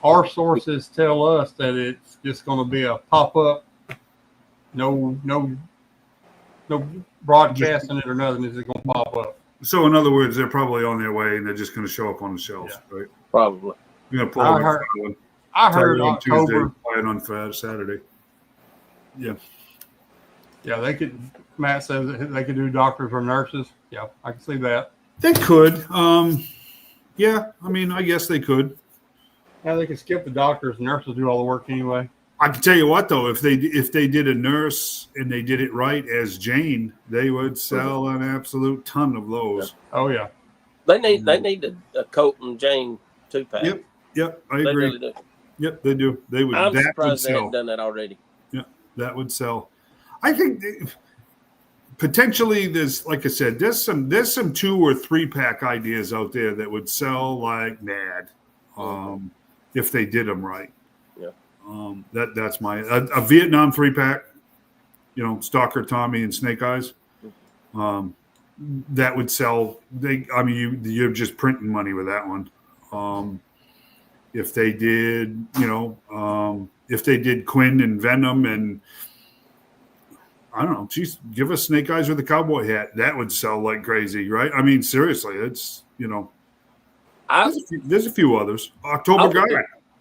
Our sources tell us that it's just going to be a pop-up, no broadcasting it or nothing. It's just going to pop up. So in other words, they're probably on their way and they're just going to show up on the shelves, right? Probably. You're going to pull I heard on October. Tuesday, buy it on Saturday. Yeah. Yeah, they could. Matt says that they could do doctors or nurses. Yeah, I can see that. They could. Yeah, I mean, I guess they could. Yeah, they could skip the doctors. Nurses do all the work anyway. I can tell you what, though, if they did a nurse and they did it right as Jane, they would sell an absolute ton of those. Oh yeah. They need a Colt and Jane 2-pack. Yep, I They agree. really do. Yep, they do. They would. I'm that would surprised they sell. haven't done that already. Yeah, that would sell. I think potentially there's, like I said, there's some 2 or 3-pack ideas out there that would sell like mad, if they did them right. Yeah. That's my a Vietnam 3-pack, Stalker Tommy and Snake Eyes. That would sell. You're just printing money with that one. If they did, if they did Quinn and Venom and I don't know, geez, give us Snake Eyes with a cowboy hat. That would sell like crazy, right? I mean, seriously, it's there's a few others. October Guy.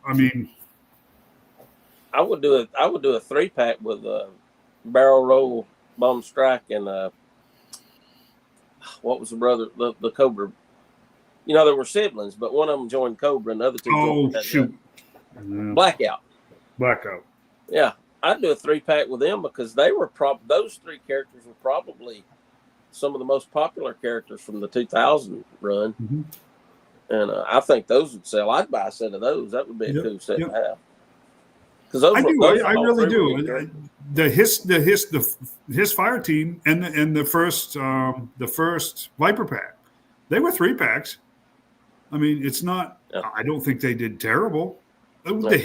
I mean, I would do a 3-pack with Barrel Roll, Bomb Strike, and what was the brother, the Cobra? They were siblings, but one of them joined Cobra, and the other 2 joined shoot, Blackout. Blackout. Yeah, I'd do a 3-pack with them because they were those 3 characters were probably some of the most popular characters from the 2000 run, and I think those would sell. I'd buy a set of those. That would be a cool set to have. Because I really do. The his fire team and the first Viper pack, they were 3-packs. I mean, it's not. Yeah. I don't think they did terrible. The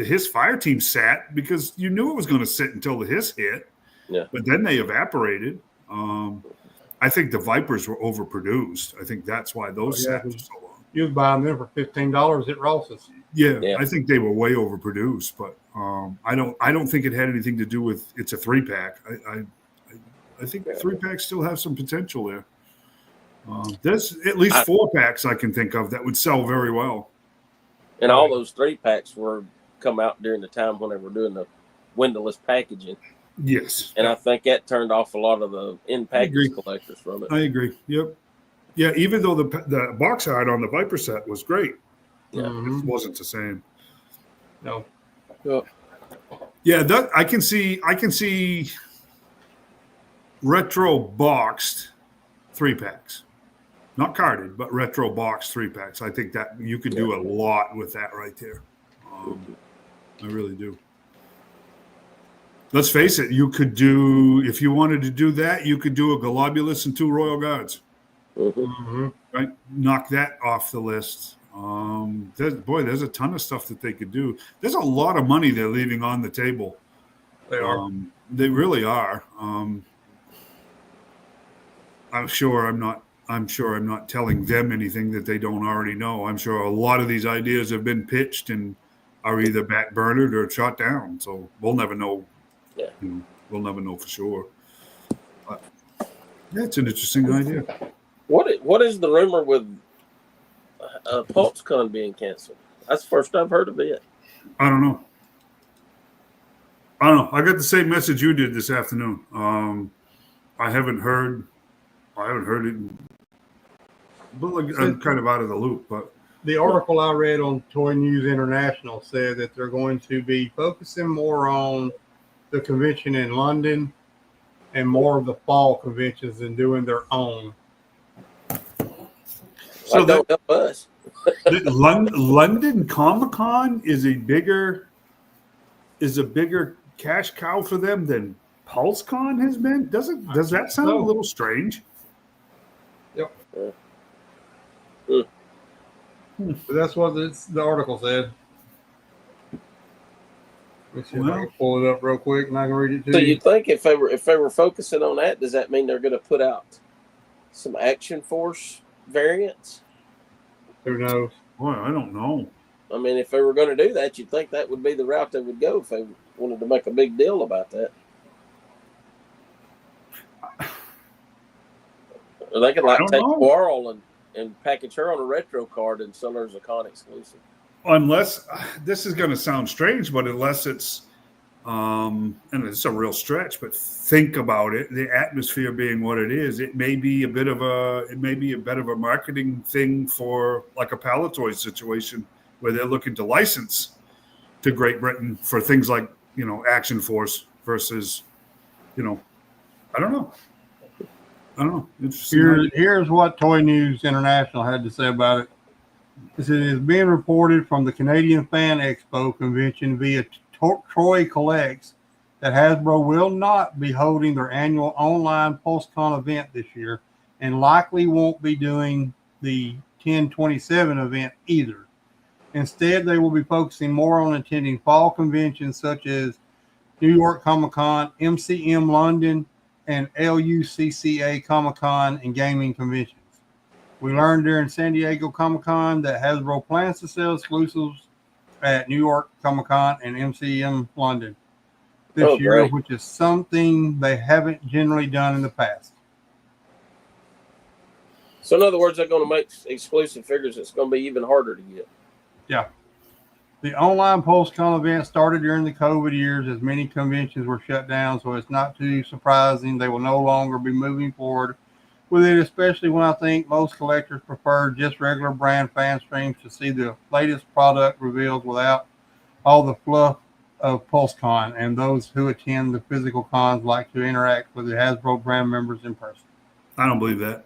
his fire team sat because you knew it was going to sit until the hiss hit. Yeah. But then they evaporated. I think the Vipers were overproduced. I think that's why those sat for so long. You was buying them for $15 at Ross's. Yeah, I think they were way overproduced, but I don't think it had anything to do with it's a 3-pack. I think 3-packs still have some potential there. There's at least 4-packs I can think of that would sell very well. And all those 3-packs were come out during the time when they were doing the windowless packaging. Yes. And I think that turned off a lot of the in-package collectors from it. I agree. Yep. Yeah, even though the box art on the Viper set was great, it wasn't the same. No. Yeah, that I can see retro boxed 3-packs. Not carded, but retro boxed 3-packs. I think that you could do a lot with that right there. I really do. Let's face it, you could do, if you wanted to do that, you could do a Globulus and 2 Royal Guards. Right? Knock that off the list. There's a ton of stuff that they could do. There's a lot of money they're leaving on the table. They are. They really are. I'm sure I'm not telling them anything that they don't already know. I'm sure a lot of these ideas have been pitched and are either backburnered or shot down. So we'll never know. Yeah. We'll never know for sure. But that's an interesting idea. What is the rumor with PulseCon being canceled? That's the first I've heard of it. I don't know. I got the same message you did this afternoon. I haven't heard it. But I'm kind of out of the loop. But the article I read on Toy News International said that they're going to be focusing more on the convention in London and more of the fall conventions and doing their own. So don't help us. London Comic-Con is a bigger cash cow for them than PulseCon has been. Does that sound a little strange? Yep. But that's what the article said. Let me see if I can pull it up real quick and I can read it to you. So you think if they were focusing on that, does that mean they're going to put out some Action Force variants? Who knows? Boy, I don't know. I mean, if they were going to do that, you'd think that would be the route they would go if they wanted to make a big deal about that. Or they could take Quarrel and package her on a retro card and sell her as a con exclusive. Unless this is going to sound strange, but unless it's and it's a real stretch, but think about it, the atmosphere being what it is, it may be a bit of a marketing thing for like a Palatoy situation where they're looking to license to Great Britain for things like, Action Force versus, I don't know. Interesting. Here's what Toy News International had to say about it. It is being reported from the Canadian Fan Expo convention via Troy Collects that Hasbro will not be holding their annual online PulseCon event this year and likely won't be doing the 1027 event either. Instead, they will be focusing more on attending fall conventions such as New York Comic Con, MCM London, and LUCCA Comic Con and gaming conventions. We learned during San Diego Comic Con that Hasbro plans to sell exclusives at New York Comic Con and MCM London this year, which is something they haven't generally done in the past. So, in other words, they're going to make exclusive figures that's going to be even harder to get. Yeah. The online PulseCon event started during the COVID years as many conventions were shut down, so it's not too surprising they will no longer be moving forward with it, especially when I think most collectors prefer just regular brand fan streams to see the latest product revealed without all the fluff of PulseCon, and those who attend the physical cons like to interact with the Hasbro brand members in person. I don't believe that.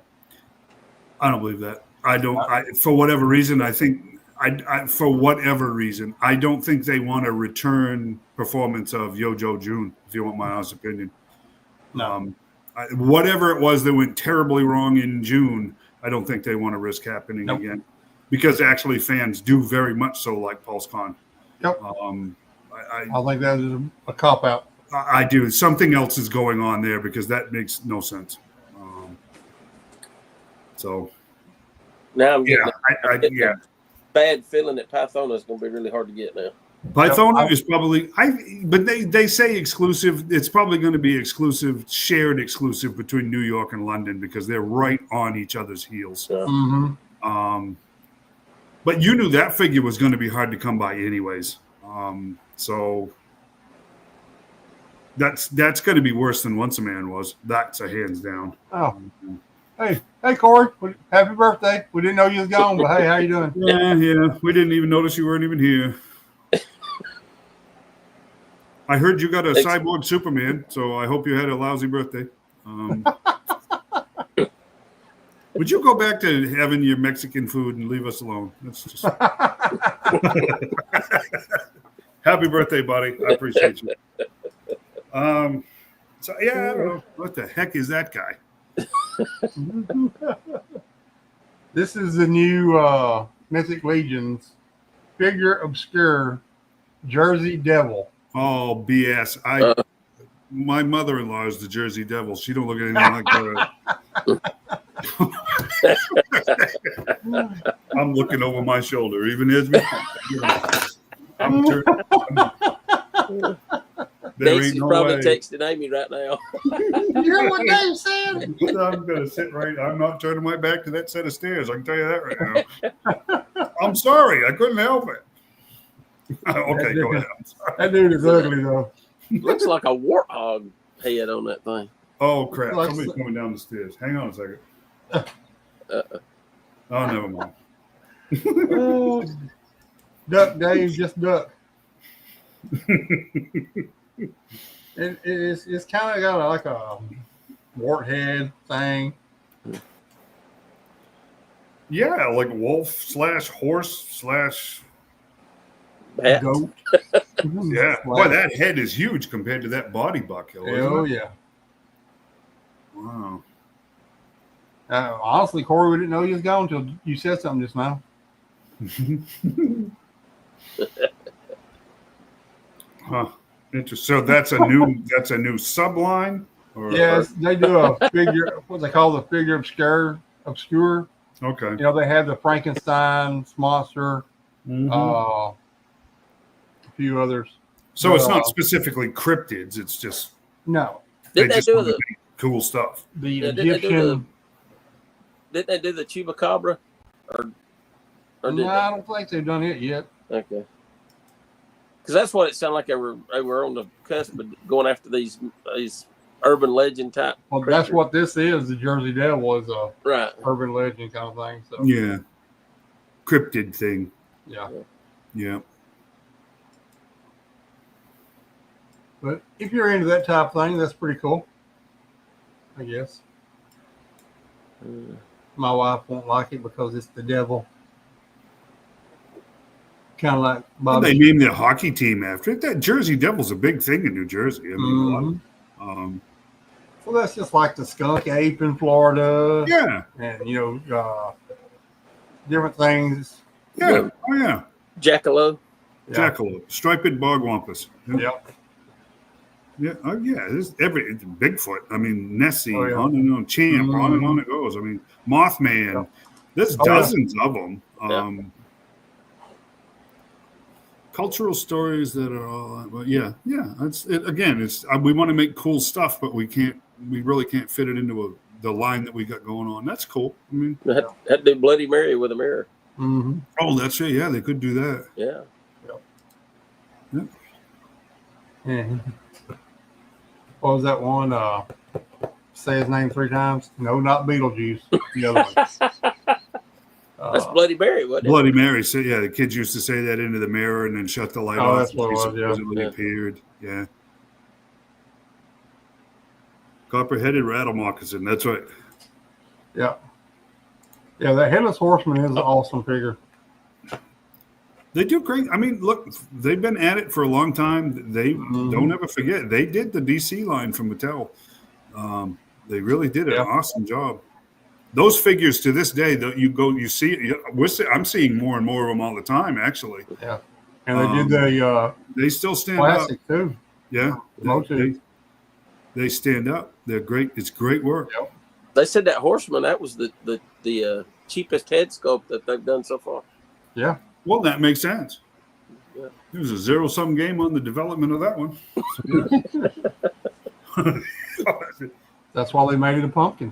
For whatever reason, for whatever reason, I don't think they want a return performance of Yo-Jo June, if you want my honest opinion. No. Whatever it was that went terribly wrong in June, I don't think they want to risk happening again, because actually fans do very much so like PulseCon. Yep. I think that is a cop-out. I do. Something else is going on there because that makes no sense. So now I'm getting Yeah. Bad feeling that Pythona is going to be really hard to get now. Pythona is probably but they say exclusive. It's probably going to be shared exclusive between New York and London because they're right on each other's heels. Yeah. Mm-hmm. But you knew that figure was going to be hard to come by anyways. So that's going to be worse than Once a Man was. That's a hands down. Oh, hey, Corey! Happy birthday! We didn't know you was gone, but hey, how you doing? Yeah. We didn't even notice you weren't even here. I heard you got a cyborg Superman, so I hope you had a lousy birthday. Would you go back to having your Mexican food and leave us alone? That's just happy birthday, buddy. I appreciate you. So yeah, I don't know. What the heck is that guy? This is the new Mythic Legions figure obscure Jersey Devil. Oh, BS. My mother-in-law is the Jersey Devil. She don't look at anything like that. I'm looking over my shoulder. Even as me. I'm turning. Daisy's probably texting Amy right now. You hear what Dave said? I'm going to sit right. I'm not turning my back to that set of stairs. I can tell you that right now. I'm sorry. I couldn't help it. Okay, go ahead. I'm sorry. That dude is ugly, though. Looks like a warthog head on that thing. Oh, crap. Somebody's coming down the stairs. Hang on a second. Oh, never mind. Duck, Dave, just duck. It's kind of got like a wart head thing. Yeah, like wolf / horse / Bat. Goat. Yeah. Boy, that head is huge compared to that body buck. Hell yeah. Wow. Honestly, Corey, we didn't know you was gone until you said something just now. Huh. Interesting. So that's a new subline? Or, Yes, they do a figure, what they call the figure obscure. Okay. You know, they have the Frankenstein's monster, a few others. So it's not specifically cryptids. It's just no. Didn't they just do want to the make cool stuff. The Yeah, Egyptian. Didn't they do the chupacabra? Or did No, I don't think they've done it yet. they? Okay. Because that's what it sounded like they were on the cusp of going after these urban legend type. Well, creatures. that's what this is. The Jersey Devil is a Right. urban legend kind of thing. So Yeah. Cryptid thing. yeah. Yeah. But if you're into that type of thing, that's pretty cool, I guess. My wife won't like it because it's the devil. Kind of like Well, Bobby. they named their hockey team after it. That Jersey Devil's a big thing in New Jersey. I mean, Well, that's just like the skunk ape in Florida. yeah. And, different things. Yeah. Oh, yeah. Jackalope. Yeah. Jackalope. Striped bogwampus. Yep. Yeah, there's Bigfoot. I mean, Nessie, Oh, yeah. on and on, Champ, on and on it goes. I mean, Mothman. Yeah. There's Oh, yeah. dozens of them. Cultural stories that are all, but yeah. It's we want to make cool stuff, but we really can't fit it into the line that we got going on. That's cool. I mean, Had to do Bloody Mary with a mirror. Mm-hmm. oh, that's it. Yeah, they could do that. Yeah. Yeah. What was that one? Say his name 3 times. No, not Beetlejuice. The other one. That's Bloody Mary, wasn't it? Bloody Mary. So yeah, the kids used to say that into the mirror and then shut the light Oh, off. that's what it was, yeah. Supposedly appeared. Yeah. Copper-headed rattle moccasin. That's right. Yeah. Yeah, that Headless Horseman is an awesome figure. They do great. I mean, look, they've been at it for a long time. They don't ever forget. They did the DC line from Mattel. They really did an awesome job. Those figures to this day, you see. I'm seeing more and more of them all the time. Actually, Yeah. And they did the they still stand classic up. too. Yeah, Motu. they stand up. They're great. It's great work. Yep. They said that Horseman, that was the cheapest head sculpt that they've done so far. Yeah. Well, that makes sense. Yeah. There was a zero-sum game on the development of that one. Yeah. That's why they made it a pumpkin.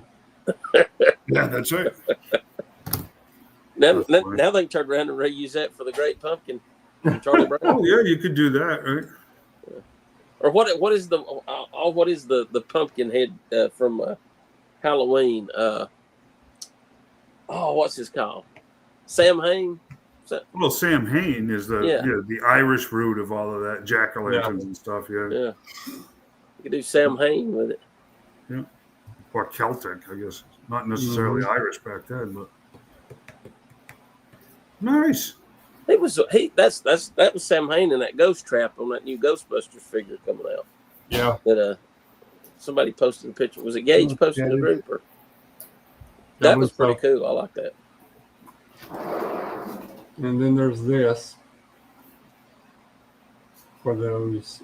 Yeah, that's right. Now, That's funny. now they turned around and reuse that for the Great Pumpkin from Charlie Brown. Oh yeah, you could do that, right? Or what is the pumpkin head from Halloween? What's his called? Sam Hain. Well, Sam Hain is the Irish root of all of that, jack-o'-lanterns and stuff. Yeah. Yeah, you could do Sam Hain with it. Yeah. Or Celtic, I guess. Not necessarily Irish back then, but nice. That was Sam Hain in that Ghost Trap on that new Ghostbusters figure coming out. Yeah. That somebody posted a picture. Was it Gage posted in the group? Or? That was pretty cool. I like that. And then there's this for those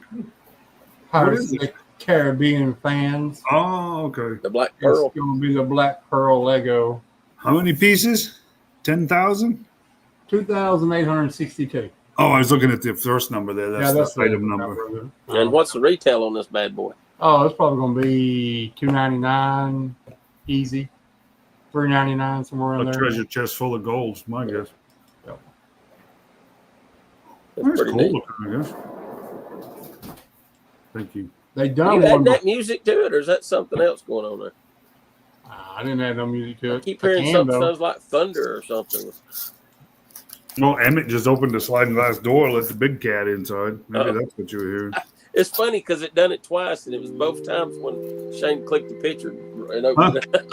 Pirates of the Caribbean fans. Oh, okay. The Black Pearl. It's going to be the Black Pearl Lego. How many pieces? 10,000? 2,862. Oh, I was looking at the first number there. That's the item number. And what's the retail on this bad boy? Oh, it's probably going to be $299 easy. $399 somewhere in A there. treasure chest full of golds, my guess. Yep. That's That's pretty cool neat. looking, I guess. Thank you. They You done add one. that music to it, or is that something else going on there? I didn't add no music to it. I keep hearing can, something though. sounds like thunder or something. Well, Emmett just opened the sliding glass door, let the big cat inside. Maybe that's what you were hearing. It's funny because it done it twice, and it was both times when Shane clicked the picture and opened it up.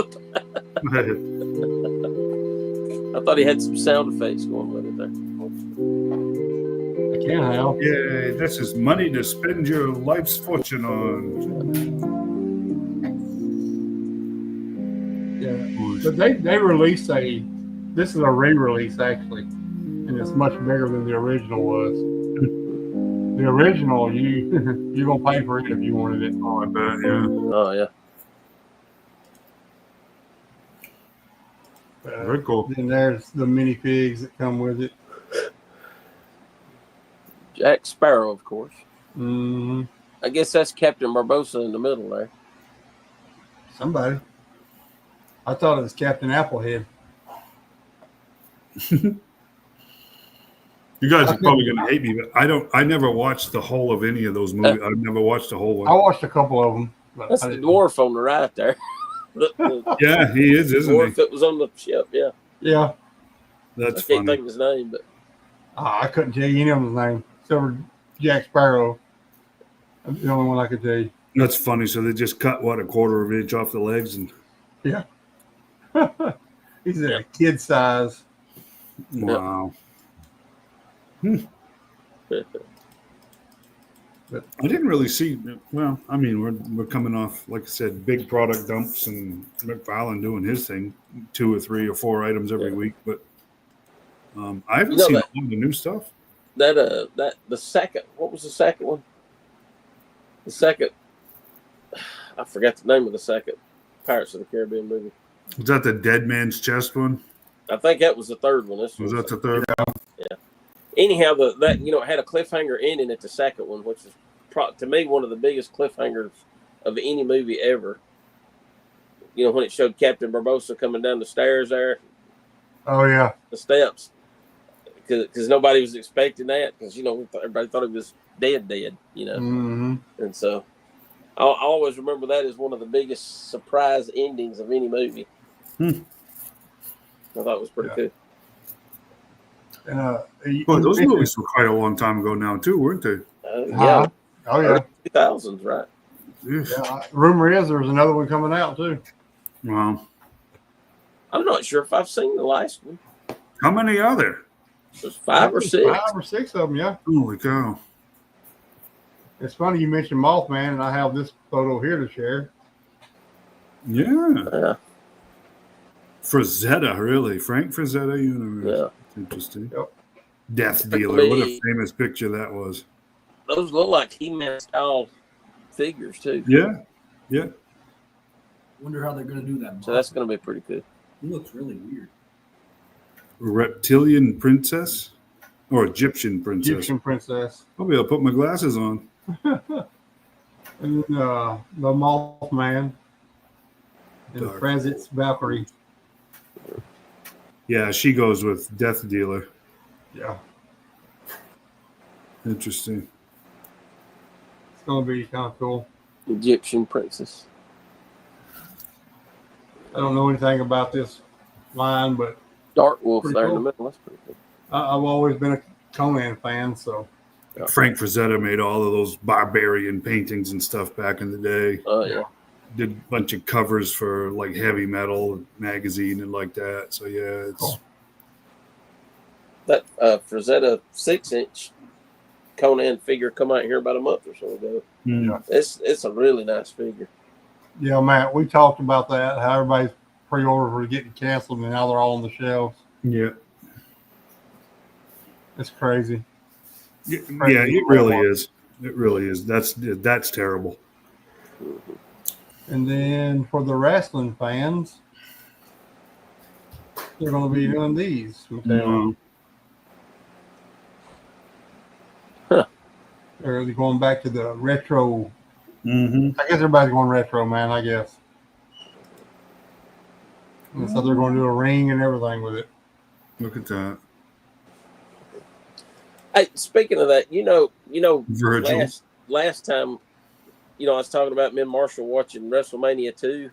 I thought he had some sound effects going with it there. I can have. Yay, this is money to spend your life's fortune on. Yeah. But they released this is a re-release actually, and it's much bigger than the original was. The original, you're gonna pay for it if you wanted it. Oh, I bet, yeah. Oh yeah, Very cool. Then there's the minifigs that come with it. Jack Sparrow, of course. Mm-hmm. I guess that's Captain Barbossa in the middle there. Somebody. I thought it was Captain Applehead. You guys are probably going to hate me, but I never watched the whole of any of those movies. I've never watched the whole I one. watched a couple of them. But That's I the didn't- dwarf on the right there. Yeah, he is, isn't Dwarf he? that was on the ship. Yeah, Yeah. That's I can't funny. think of his name, but I couldn't tell you any of them's name. Except for Jack Sparrow. That's the only one I could tell you. That's funny. So they just cut, what, a quarter of an inch off the legs? And Yeah. He's a kid size. wow. I didn't really see. Well, I mean, we're coming off, like I said, big product dumps, and McFarlane doing his thing, 2 or 3 or 4 items every week. But I haven't seen all the new stuff. the second. What was the second one? The second. I forgot the name of the second Pirates of the Caribbean movie. Was that the Dead Man's Chest one? I think that was the third one. This Was that the third? Anyhow, it had a cliffhanger ending at the second one, which is to me one of the biggest cliffhangers of any movie ever. You know, when it showed Captain Barbossa coming down the stairs there, Oh, yeah. the steps, because nobody was expecting that, because everybody thought he was dead. You know, Mm-hmm. and so I always remember that as one of the biggest surprise endings of any movie. I thought it was pretty cool. Well, those movies were quite a long time ago now, too, weren't they? Yeah, Oh, yeah. 2000s, right? Yes. Yeah. Rumor is there's another one coming out, too. Wow. I'm not sure if I've seen the last one. How many are there? There's 5 or 6. 5 or 6 of them, yeah. Holy cow. It's funny you mentioned Mothman, and I have this photo here to share. Yeah. Frazetta, really. Frank Frazetta Universe. Yeah. Interesting. Yep. Death Dealer. What a famous picture that was. Those look like He-Man style figures too. Yeah. Yeah. Wonder how they're gonna do that. So that's going to be pretty good. He looks really weird. Reptilian princess or Egyptian princess. Egyptian princess. I'll be able to put my glasses on. And the Mothman. And Dark. Francis Valkyrie. Yeah, she goes with Death Dealer. Yeah. Interesting. It's going to be kind of cool. Egyptian princess. I don't know anything about this line, but Dark Wolf Pretty there in cool. the middle. That's pretty cool. I've always been a Conan fan, so. Yeah. Frank Frazetta made all of those barbarian paintings and stuff back in the day. Oh, yeah. Did a bunch of covers for like Heavy Metal magazine and like that. So yeah, it's Cool. That Frazetta 6-inch Conan figure come out here about a month or so ago. Mm. It's a really nice figure. Yeah, Matt, we talked about that, how everybody's pre-orders were getting canceled, and now they're all on the shelves. Yeah. It's crazy. Yeah, it really is. It really is. That's terrible. And then for the wrestling fans, they're going to be doing these. Mm. Huh. They're going back to the retro. Mm-hmm. I guess everybody's going retro, man, I guess. And so they're going to do a ring and everything with it. Look at that. Hey, speaking of that, Virgil. last time, I was talking about me and Marshall watching WrestleMania 2,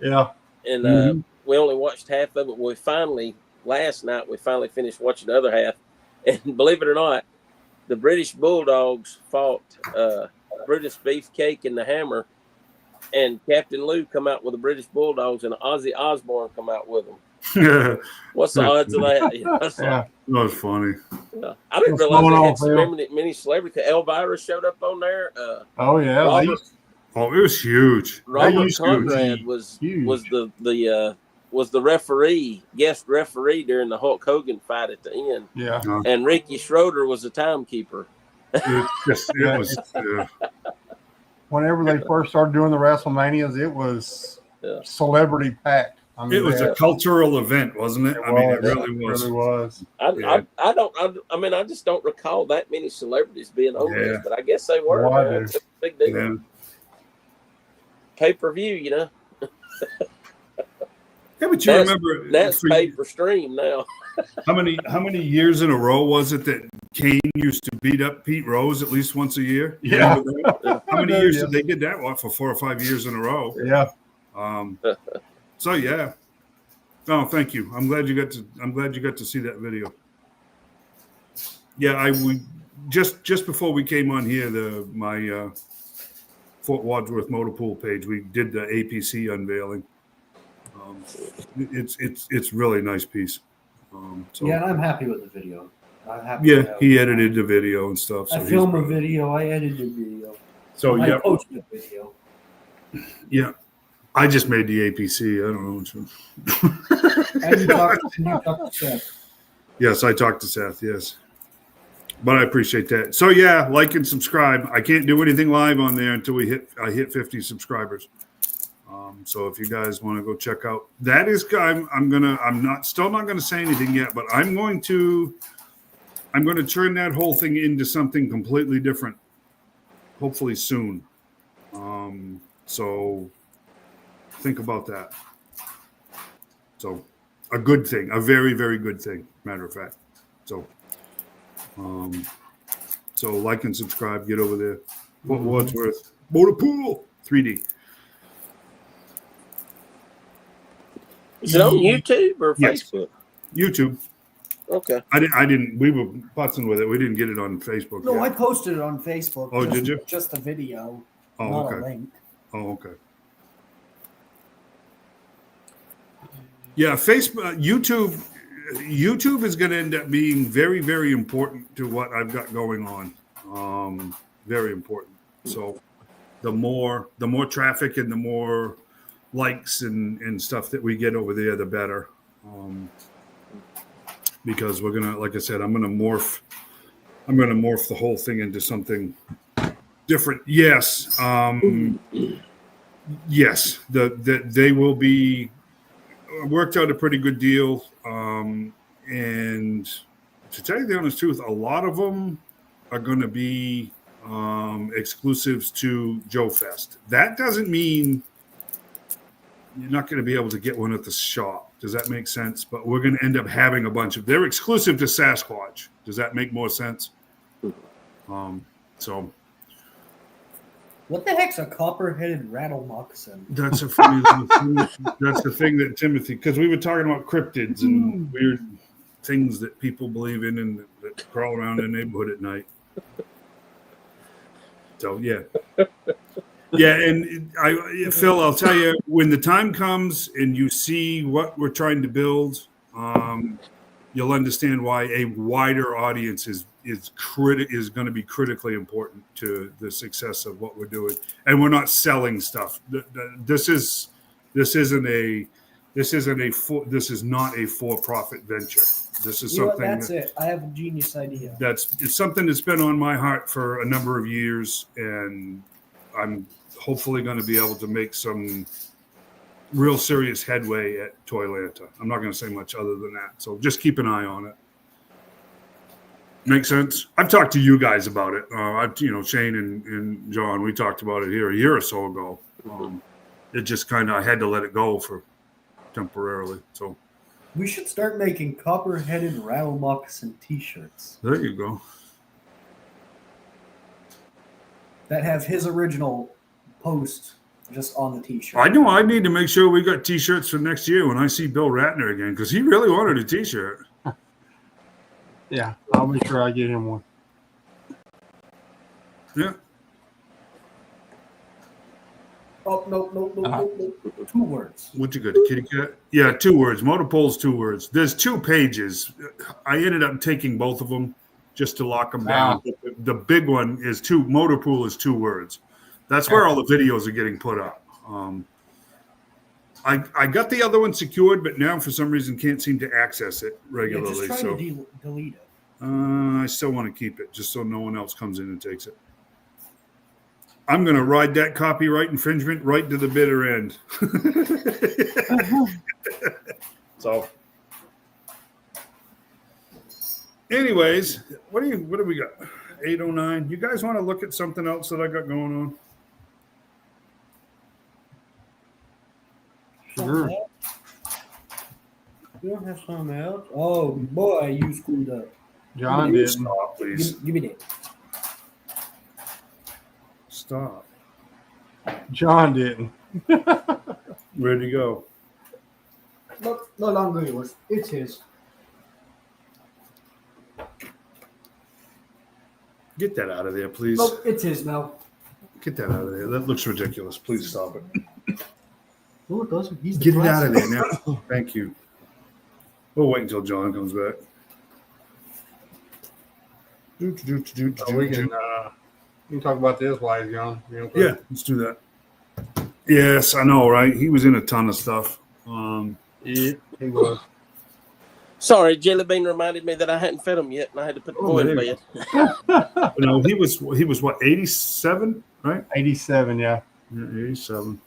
Yeah. and Mhm. we only watched half of it. Last night, we finally finished watching the other half. And believe it or not, the British Bulldogs fought British Beefcake and the Hammer, and Captain Lou come out with the British Bulldogs, and Ozzy Osbourne come out with them. That What's the odds of that? It's Yeah. was funny. I didn't What's realize going they on, had so Phil? many celebrities. Elvira showed up on there. Oh, yeah. Robert, Oh, it was huge. Robert It was Conrad huge. was Huge. the referee, guest referee during the Hulk Hogan fight at the end, Yeah. and Ricky Schroeder was the timekeeper. It was Whenever they first started doing the WrestleManias, it was Yeah. celebrity packed. I mean, it was a cultural event, wasn't it? It I mean, it was. really was. really was. Yeah. I just don't recall that many celebrities being on Yeah. this, but I guess they were. Oh, I man. do. It's a big deal. Yeah. Pay-per-view, Yeah, but you That's- remember that's for- paid for stream now. how many years in a row was it that Kane used to beat up Pete Rose at least once a year? You Yeah. remember that? How many years Yeah. did they did that one for 4 or 5 years in a row? Yeah. So yeah. Oh, thank you. I'm glad you got to see that video. Yeah, we just before we came on here, my Fort Wadsworth Motor Pool page, we did the APC unveiling. It's really nice piece. So Yeah, and I'm happy with the video. I'm happy. yeah, he edited the video and stuff. So I he's filmed a proud. video. I edited a video. So I yeah, posted a video. yeah. I just made the APC. I don't know which one. And you talked to Seth. Yes, I talked to Seth. Yes, but I appreciate that. So yeah, like and subscribe. I can't do anything live on there until I hit 50 subscribers. So if you guys want to go check out, that is, I'm still not gonna say anything yet, but I'm going to turn that whole thing into something completely different. Hopefully soon. So think about that. So a good thing, a very, very good thing, matter of fact. So like and subscribe, get over there. Fort Wadsworth Motor Pool 3D. Is it on YouTube or Yes. Facebook? YouTube. Okay. I didn't. We were putzing with it. We didn't get it on Facebook. No, yet. I posted it on Facebook. Oh, just, did you? Just a video, Oh, not okay. a link. Oh, okay. Yeah, Facebook, YouTube is going to end up being very, very important to what I've got going on. Very important. So, the more traffic and the more likes and stuff that we get over there, the better. Because we're gonna, like I said, I'm gonna morph the whole thing into something different. Yes. Yes, they will be worked out a pretty good deal. And to tell you the honest truth, a lot of them are going to be exclusives to Joe Fest. That doesn't mean you're not going to be able to get one at the shop. Does that make sense? But we're going to end up having a bunch of. They're exclusive to Sasquatch. Does that make more sense? So What the heck's a copper-headed rattle moccasin? that's a funny little thing. That's the thing that Timothy, because we were talking about cryptids and weird things that people believe in and that crawl around the neighborhood at night. So yeah. Yeah, and Phil, I'll tell you, when the time comes and you see what we're trying to build, you'll understand why a wider audience is going to be critically important to the success of what we're doing. And we're not selling stuff. This is not a for-profit venture. This is something That's it. I have a genius idea. It's something that's been on my heart for a number of years, and I'm hopefully going to be able to make some real serious headway at Toylanta. I'm not going to say much other than that. So just keep an eye on it. Make sense? I've talked to you guys about it. Shane and John, we talked about it here a year or so ago. It just kind of, I had to let it go for temporarily. So We should start making copper-headed rattle moccasin T-shirts there you go. that have his original post just on the T-shirt. I know I need to make sure we got T-shirts for next year when I see Bill Ratner again, because he really wanted a T-shirt. Yeah, I'll make sure I get him one. Yeah. Oh, no. 2 words. What you got, a kitty cat? Yeah, 2 words. Motorpole's 2 words. There's 2 pages. I ended up taking both of them just to lock them down. The big one is Motorpool is 2 words. That's where all the videos are getting put up. I got the other one secured, but now for some reason can't seem to access it regularly. Just try to delete it. I still want to keep it just so no one else comes in and takes it. I'm going to ride that copyright infringement right to the bitter end. So, anyways, what do we got? 8:09. You guys want to look at something else that I got going on? Sure. You don't have something else? Oh, boy, you screwed up. John didn't. Stop, please. Give me that. Stop. John didn't. Where'd he go? No longer yours. It's his. Get that out of there, please. Nope, it's his now. Get that out of there. That looks ridiculous. Please stop it. No, it doesn't. He's the Get it out of classic. there now. Thank you. We'll wait until John comes back. We can talk about this while he's gone. Yeah, let's do that. Yes, I know, right? He was in a ton of stuff. Yeah, he was. Sorry, Jelly Bean reminded me that I hadn't fed him yet, and I had to put the boy in bed. He was what, 87, right? 87, yeah. Yeah, 87.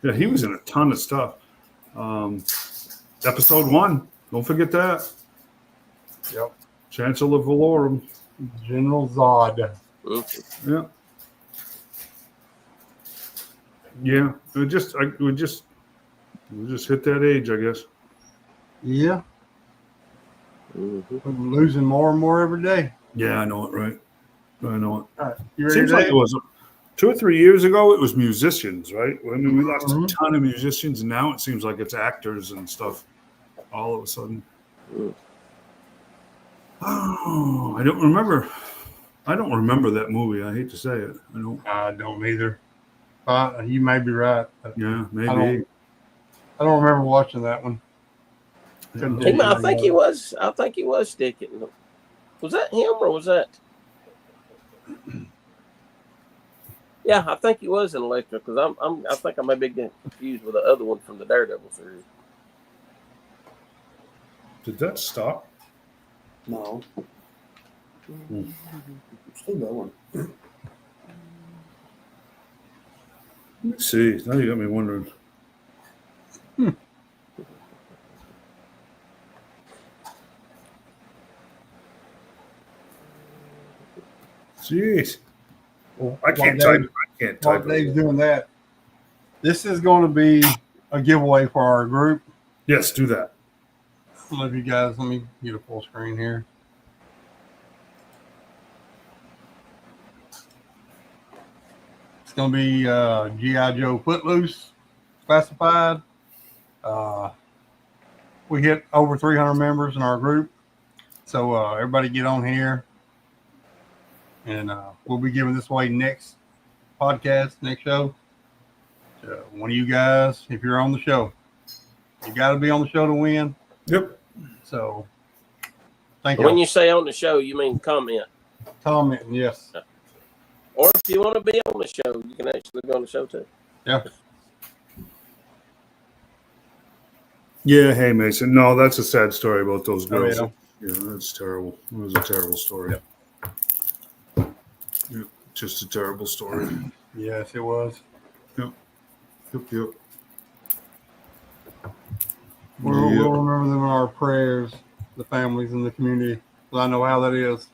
Yeah, he was in a ton of stuff. Episode 1, don't forget that. Yep. Chancellor Valorum. General Zod. Yeah. Yeah, we just hit that age, I guess. Yeah. I'm losing more and more every day. Yeah, I know it, right? I know it. All right. You ready Seems to like it was 2 or 3 years ago. It was musicians, right? I mean, we lost a ton of musicians, and now it seems like it's actors and stuff. All of a sudden. Oh, I don't remember. I don't remember that movie. I hate to say it. I don't either. You may be right. Yeah, maybe. I don't remember watching that one. I think he was sticking. Was that him or was that? Yeah, I think he was in Electra because I think I may be getting confused with the other one from the Daredevil series. Did that stop? No. Still going. Let's see. Now you got me wondering. Jeez. I can't type. I can't While type. Dave's doing that, this is going to be a giveaway for our group. Yes, do that. I love you guys. Let me get a full screen here. It's going to be G.I. Joe Footloose classified. We hit over 300 members in our group. So everybody get on here. And we'll be giving this away next podcast, next show. One of you guys, if you're on the show, you got to be on the show to win. Yep. So thank you. When you say on the show, you mean comment. Commenting, yes. Or if you want to be on the show, you can actually be on the show too. Yeah. Yeah. Hey, Mason. No, that's a sad story about those girls. Oh, yeah, that's terrible. It was a terrible story. Yeah, just a terrible story. Yes, it was. Yep. We'll remember them in our prayers, the families in the community. I know how that is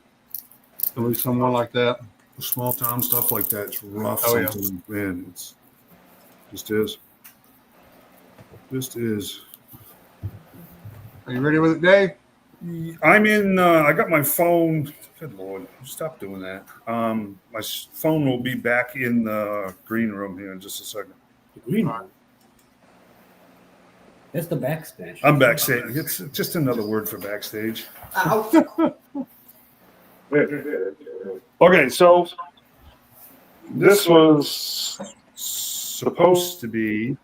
to lose someone like that. Small town stuff like that, it's rough. Oh, yeah. Sometimes, man. It's just is. Just is. Are you ready with it, Dave? I'm in. I got my phone. Good Lord, stop doing that. My phone will be back in the green room here in just a second. The green room. That's the backstage. I'm backstage. It's just another word for backstage. Ow. Okay, so this was supposed to be.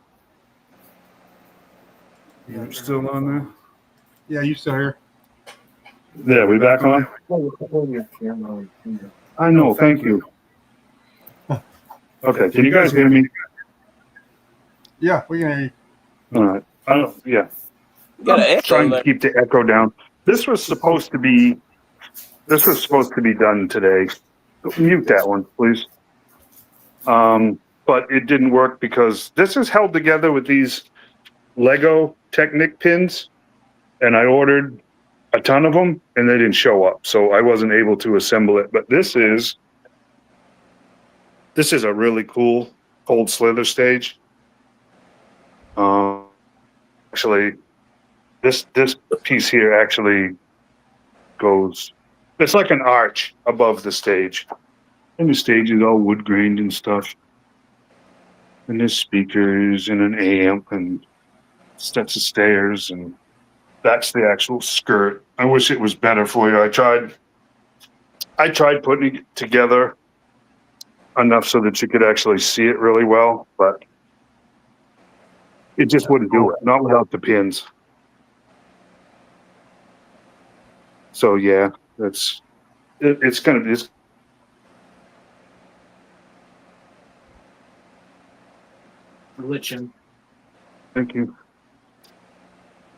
You're still on there? Yeah, you still here? Yeah, we back on? I know, thank you. Okay, can you guys hear me? Yeah, we can hear you. All right. Yeah. You got an echo Trying to there. keep the echo down. This was supposed to be done today. Mute that one, please. But it didn't work because this is held together with these Lego Technic pins, and I ordered a ton of them and they didn't show up, so I wasn't able to assemble it. But this is a really cool cold slither stage. Actually, this piece here actually goes. It's like an arch above the stage, and the stage is all wood grained and stuff. And there's speakers and an amp and sets of stairs, and that's the actual skirt. I wish it was better for you. I tried putting it together enough so that you could actually see it really well, but it just wouldn't do it, not without the pins. So yeah, it's Religion. thank you.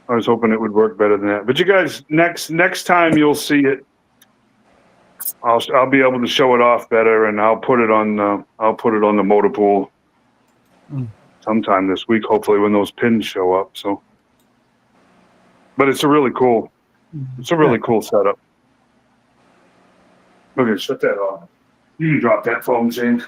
I was hoping it would work better than that. But you guys, next time you'll see it, I'll be able to show it off better, and I'll put it on the motor pool sometime this week, hopefully when those pins show up. So, but it's a really cool setup. Okay, shut that off. You can drop that phone, James.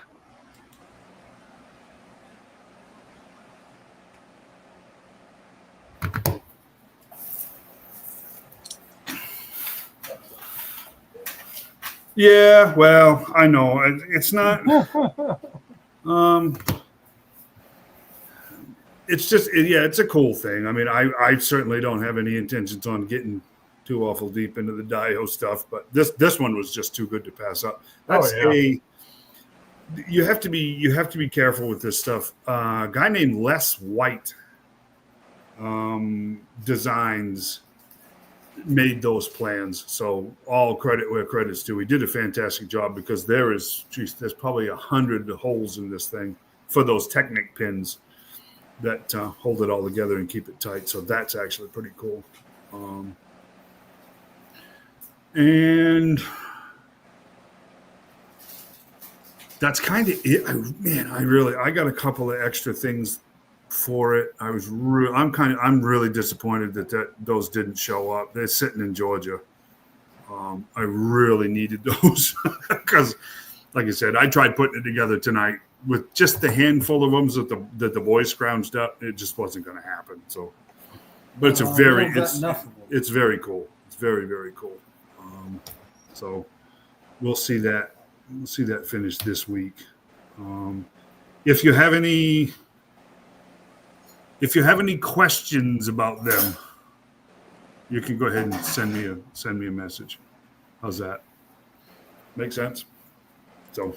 Yeah, well, I know it's not. It's just, it's a cool thing. I mean, I certainly don't have any intentions on getting too awful deep into the Dio stuff, but this one was just too good to pass up. That's you have to be careful with this stuff. A guy named Les White Designs made those plans, so all credit where credit's due. He did a fantastic job, because there's probably 100 holes in this thing for those Technic pins that hold it all together and keep it tight. So that's actually pretty cool. And that's kind of it. I got a couple of extra things for it. I'm really disappointed that those didn't show up. They're sitting in Georgia. I really needed those because, like I said, I tried putting it together tonight with just the handful of them that the boys scrounged up. It just wasn't going to happen. So, but it's we don't got enough of them. it's very cool. It's very, very cool. So we'll see that. We'll see that finished this week. If you have any questions about them, you can go ahead and send me a message. How's that? Make sense? So,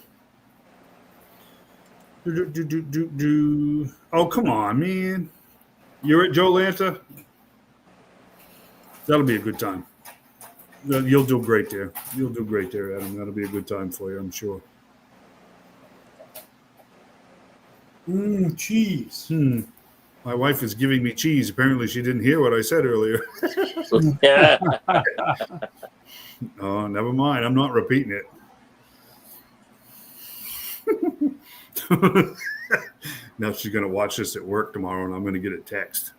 oh, come on, man. You're at Joe Lanta? That'll be a good time. You'll do great there. You'll do great there, Adam. That'll be a good time for you, I'm sure. Cheese. My wife is giving me cheese. Apparently, she didn't hear what I said earlier. Oh, never mind. I'm not repeating it. Now she's going to watch this at work tomorrow, and I'm going to get a text.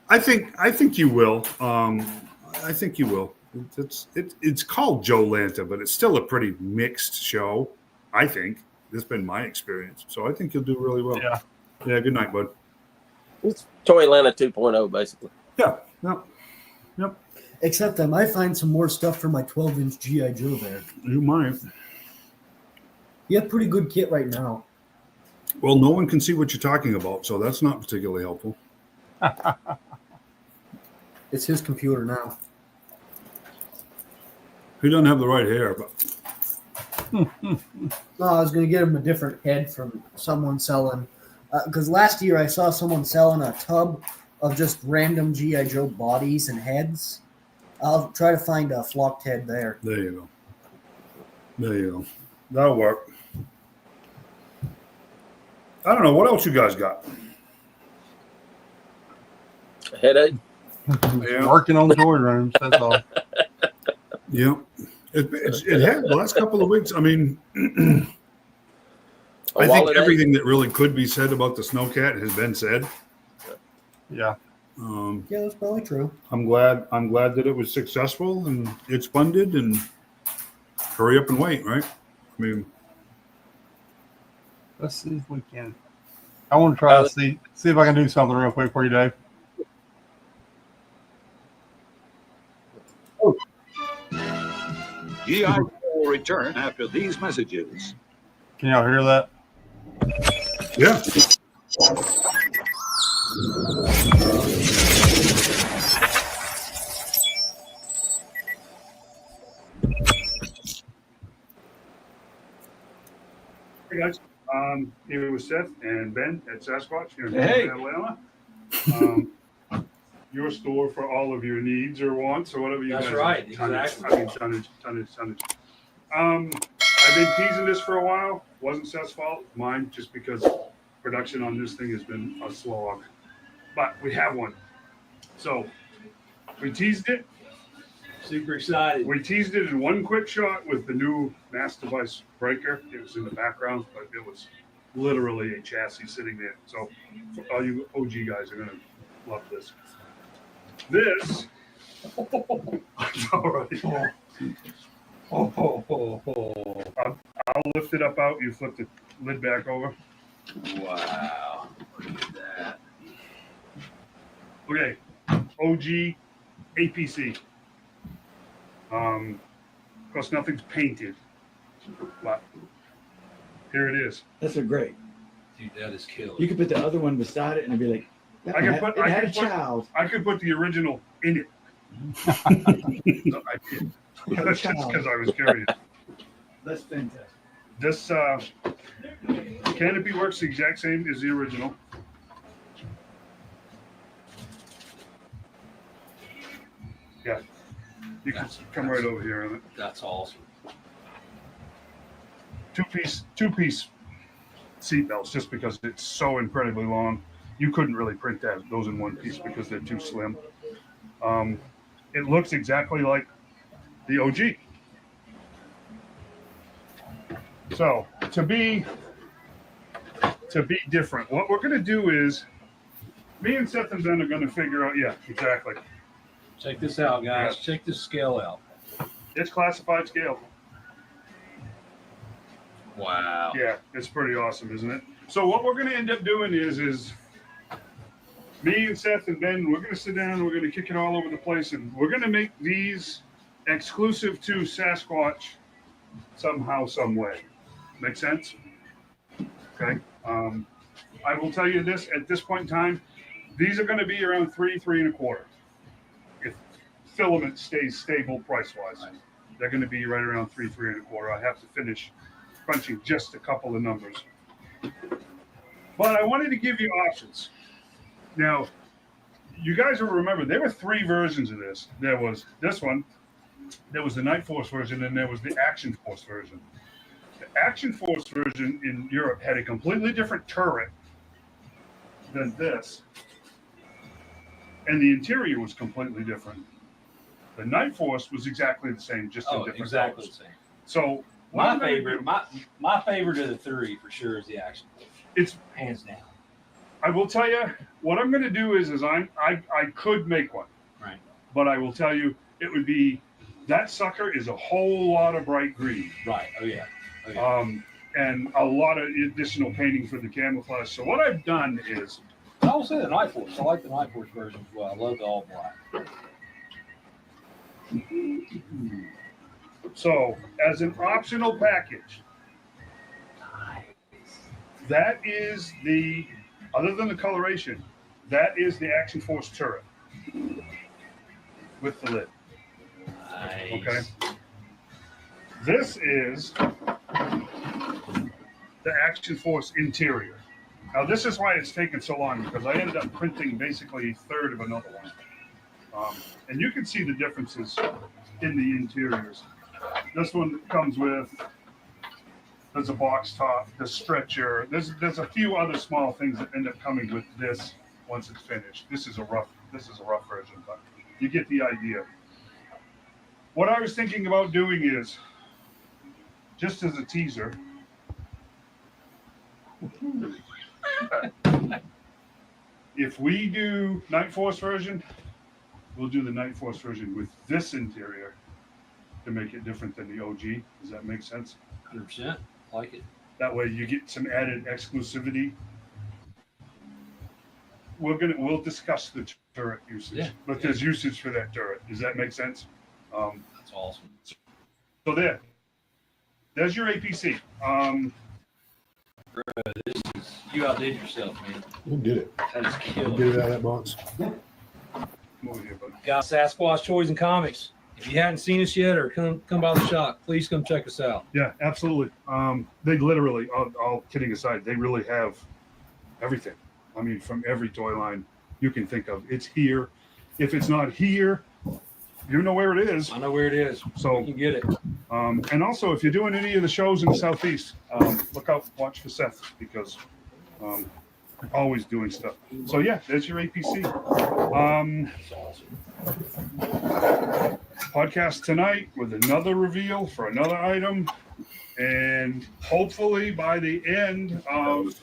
I think you will. I think you will. It's called Joe Lanta, but it's still a pretty mixed show. I think this has been my experience, so I think you'll do really well. Yeah. Yeah. Good night, bud. It's Toy Atlanta 2.0, basically. Yeah. Yep. Except I might find some more stuff for my 12-inch G.I. Joe there. You might. You have pretty good kit right now. Well, no one can see what you're talking about, so that's not particularly helpful. It's his computer now. He doesn't have the right hair, but No, I was going to get him a different head from someone selling. Because last year I saw someone selling a tub of just random G.I. Joe bodies and heads. I'll try to find a flocked head there. there you go. That'll work. I don't know. What else you guys got? Headache. Yeah. Working on toy rooms. That's all. Yeah. It had the last couple of weeks. I mean, I think everything that really could be said about the Snowcat has been said. Yeah. Yeah, that's probably true. I'm glad that it was successful and it's funded, and hurry up and wait, right? I mean, Let's see if we can. I want to try to see if I can do something real quick for you, Dave. GI will return after these messages. Can y'all hear that? yeah. Hey guys, here with Seth and Ben at Sasquatch here in Atlanta. Your store for all of your needs or wants or whatever you guys. That's right, exactly. Tonnage. I've been teasing this for a while. Wasn't Seth's fault, mine, just because production on this thing has been a slog. But we have one. So we teased it. Super excited. We teased it in one quick shot with the new mass device breaker. It was in the background, but it was literally a chassis sitting there. So all you OG guys are going to love this. This, all right. I'll lift it up out. You flip the lid back over. Wow. Look at that. Okay. OG APC. Of course, nothing's painted, but here it is. That's a great. Dude, that is killer. You could put the other one beside it and it'd be like, that I had a child. I could put the original in it. No, I did. That's just because I was curious. That's fantastic. This canopy works the exact same as the original. Yeah, you can come right over here on it. That's awesome. Two-piece seat belts, just because it's so incredibly long. You couldn't really print those in one piece because they're too slim. It looks exactly like the OG. So to be different, what we're going to do is me and Seth and Ben are going to figure out. Yeah, exactly. Check this out, guys. Yeah. Check this scale out. It's classified scale. Wow. Yeah, it's pretty awesome, isn't it? So what we're going to end up doing is me and Seth and Ben, we're going to sit down, we're going to kick it all over the place, and we're going to make these exclusive to Sasquatch somehow, some way. Make sense? Okay. I will tell you this, at this point in time, these are going to be around 3.25. If filament stays stable price-wise, they're going to be right around 3.25. I have to finish crunching just a couple of numbers. But I wanted to give you options. Now, you guys will remember there were 3 versions of this. There was this one, there was the Night Force version, and there was the Action Force version. The Action Force version in Europe had a completely different turret than this, and the interior was completely different. The Night Force was exactly the same, just in different exactly colors. the same. So My favorite, my favorite of the 3 for sure is the Action Force. It's hands down. I will tell you what I'm going to do is I could make one, Right. but I will tell you it would be that sucker is a whole lot of bright green. Right. Oh yeah. Oh, yeah. And a lot of additional painting for the camouflage. So what I've done is I will say the Night Force. I like the Night Force version as well. I love the all black. so as an optional package, that is the other than the coloration, that is the Action Force turret with the lid. Nice. Okay. This is the Action Force interior. Now, this is why it's taken so long, because I ended up printing basically a third of another one. And you can see the differences in the interiors. This one comes with, there's a box top, the stretcher. There's a few other small things that end up coming with this once it's finished. This is a rough version, but you get the idea. What I was thinking about doing is, just as a teaser, if we do Night Force version, we'll do the Night Force version with this interior to make it different than the OG. Does that make sense? 100%. Like it. That way you get some added exclusivity. We'll discuss the turret usage, but there's usage for that turret. Does that make sense? That's awesome. So there's your APC. You outdid yourself, man. We'll get it. That is We'll killer. get it out of that box. Come over here, bud. Got Sasquatch Toys and Comics. If you hadn't seen us yet or come by the shop, please come check us out. Yeah, absolutely. They literally, all kidding aside, they really have everything. I mean, from every toy line you can think of, it's here. If it's not here, you know where it is. I know where it is. So You can get it. and also, if you're doing any of the shows in the Southeast, look out, watch for Seth, because always doing stuff. So yeah, there's your APC. That's awesome. Podcast tonight with another reveal for another item, and hopefully by the end of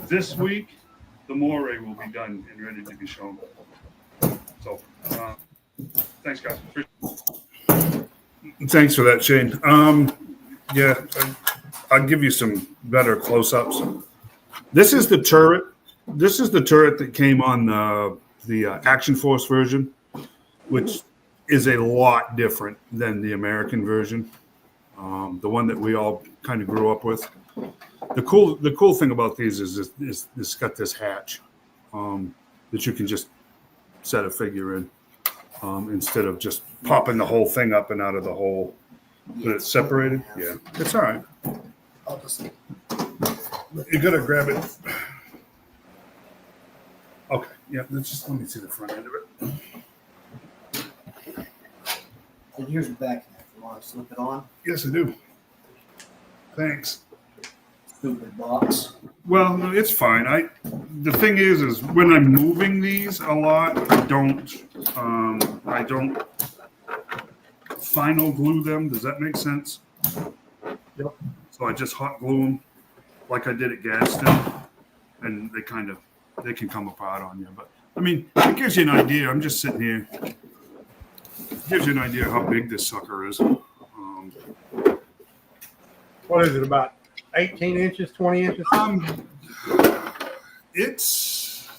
this week, the moray will be done and ready to be shown. So, thanks, guys. Thanks for that, Shane. Yeah, I'll give you some better close-ups. This is the turret. This is the turret that came on the Action Force version, which is a lot different than the American version, the one that we all kind of grew up with. The cool thing about these is it's got this hatch that you can just set a figure in instead of just popping the whole thing up and out of the hole. But it's separated. Yeah, it's all right. I'll just You gotta grab it. Okay, yeah. Let me see the front end of it. And here's the back if you want to slip it on. Yes, I do. Thanks. Stupid box. Well, no, it's fine. The thing is when I'm moving these a lot, I don't final glue them. Does that make sense? Yep. So I just hot glue them like I did at Gadsden, and they can come apart on you. But I mean, it gives you an idea. I'm just sitting here. It gives you an idea how big this sucker is. What is it, about 18 inches, 20 inches? It's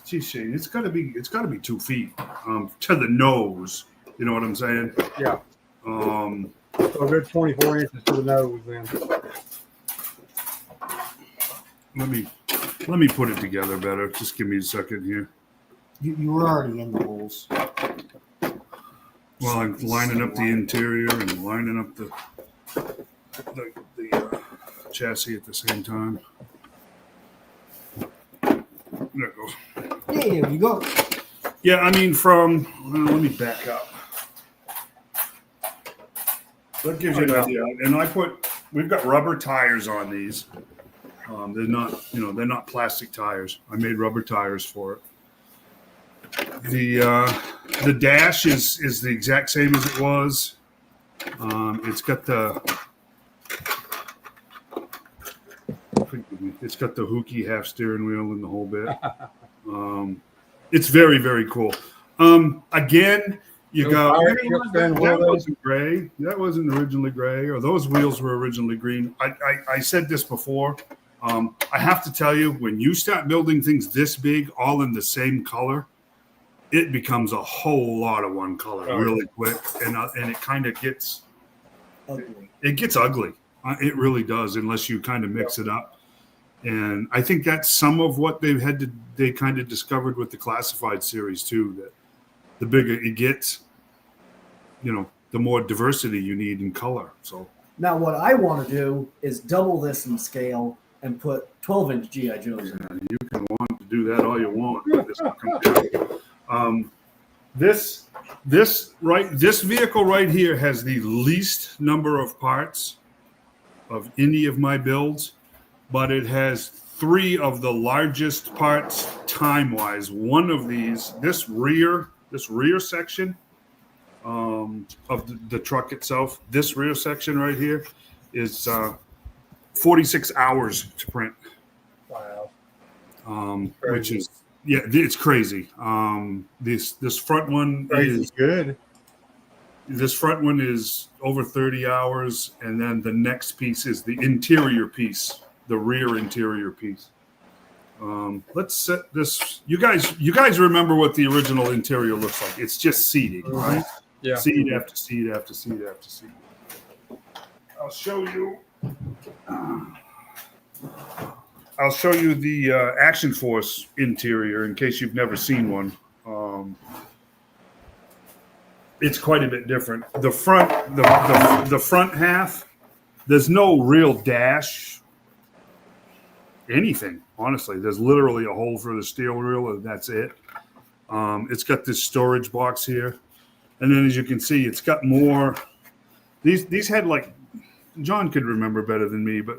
got to be 2 feet to the nose. You know what I'm saying? Yeah. Um, So a good 24 inches to the nose then. let me put it together better. Just give me a second here. You were already in the holes. While I'm lining up the interior and lining up the chassis at the same time. There it goes. Hey, there you go. Yeah, I mean, let me back up. That gives you an idea. And we've got rubber tires on these. They're not plastic tires. I made rubber tires for it. The dash is the exact same as it was. It's got the Hookie half steering wheel and the whole bit. It's very, very cool. Again, you go, that wasn't gray. That wasn't originally gray, or those wheels were originally green. I said this before. I have to tell you, when you start building things this big, all in the same color, it becomes a whole lot of one color really quick, and it kind of gets Ugly. It gets ugly. It really does, unless you kind of mix it up. And I think that's some of what they kind of discovered with the classified series too. That the bigger it gets, the more diversity you need in color. So Now, what I want to do is double this in scale and put 12-inch GI Joes in it. you can want to do that all you want. This vehicle right here has the least number of parts of any of my builds, but it has 3 of the largest parts time-wise. One of these, this rear section of the truck itself, this rear section right here is 46 hours to print. Wow. Which is, yeah, it's crazy. This front one is good. This front one is over 30 hours, and then the next piece is the interior piece, the rear interior piece. Let's set this. You guys remember what the original interior looks like? It's just seating, right? Yeah. Seat after seat after seat after seat. I'll show you. I'll show you the Action Force interior in case you've never seen one. It's quite a bit different. The front, the front half, there's no real dash. Anything, honestly. There's literally a hole for the steering wheel, and that's it. It's got this storage box here, and then as you can see, it's got more. These had like. John could remember better than me, but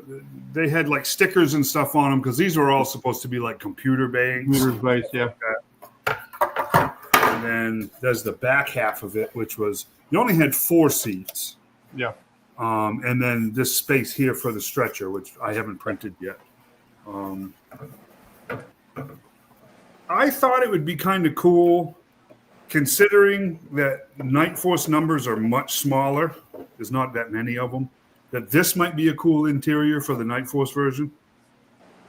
they had like stickers and stuff on them because these were all supposed to be like computer banks. Computer based, yeah. And then there's the back half of it, which was you only had 4 seats. Yeah. And then this space here for the stretcher, which I haven't printed yet. I thought it would be kind of cool, considering that Night Force numbers are much smaller. There's not that many of them. That this might be a cool interior for the Night Force version,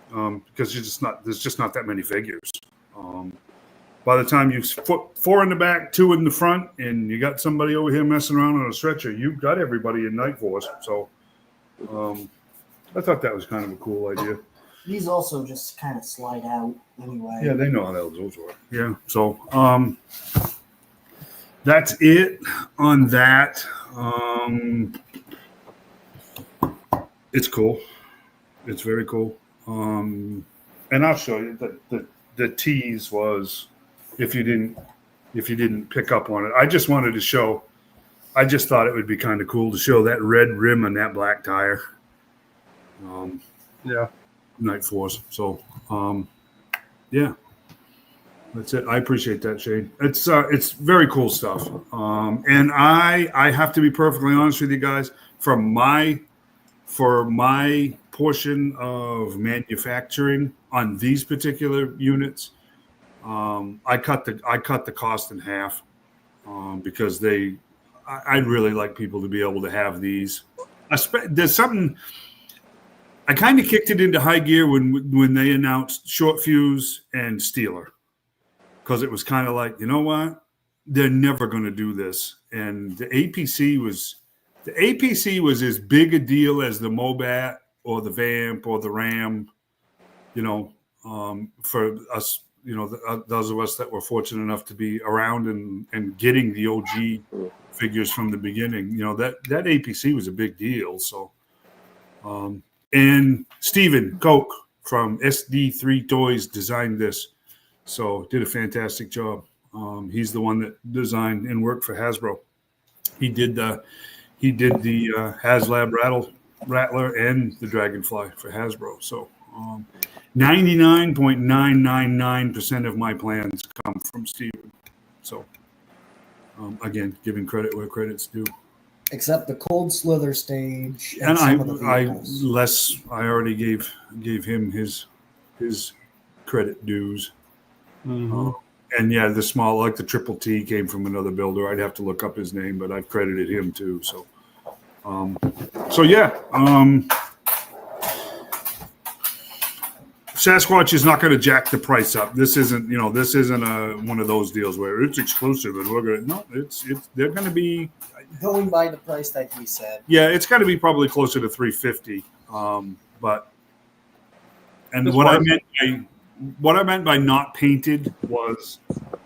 because there's just not that many figures. By the time you put 4 in the back, 2 in the front, and you got somebody over here messing around on a stretcher, you've got everybody in Night Force. So I thought that was kind of a cool idea. These also just kind of slide out anyway. Yeah, they know how those work. Yeah, so that's it on that. It's cool. It's very cool. And I'll show you that the tease was if you didn't pick up on it. I just wanted to show. I just thought it would be kind of cool to show that red rim and that black tire. Yeah. Night Force. So yeah. That's it. I appreciate that, Shane. It's very cool stuff. And I have to be perfectly honest with you guys. For my portion of manufacturing on these particular units, I cut the cost in half because I'd really like people to be able to have these. There's something. I kind of kicked it into high gear when they announced short fuse and Steeler, because it was kind of like, you know what, they're never going to do this. And the APC was as big a deal as the Mobat or the Vamp or the Ram, for us, those of us that were fortunate enough to be around and getting the OG figures from the beginning. That APC was a big deal. So, and Stephen Koch from SD3 Toys designed this. So did a fantastic job. He's the one that designed and worked for Hasbro. He did the HasLab Rattler and the Dragonfly for Hasbro. So 99.999% of my plans come from Steven. So again, giving credit where credit's due. Except the Cold Slither stage. And some of the vehicles. I already gave him his credit dues. Mm-hmm. And yeah, the small, like the Triple T, came from another builder. I'd have to look up his name, but I've credited him too. So, yeah. Sasquatch is not going to jack the price up. This isn't one of those deals where it's exclusive and we're going to. No, they're going to be going by the price that he said. Yeah, it's got to be probably closer to $350. But what I meant by not painted was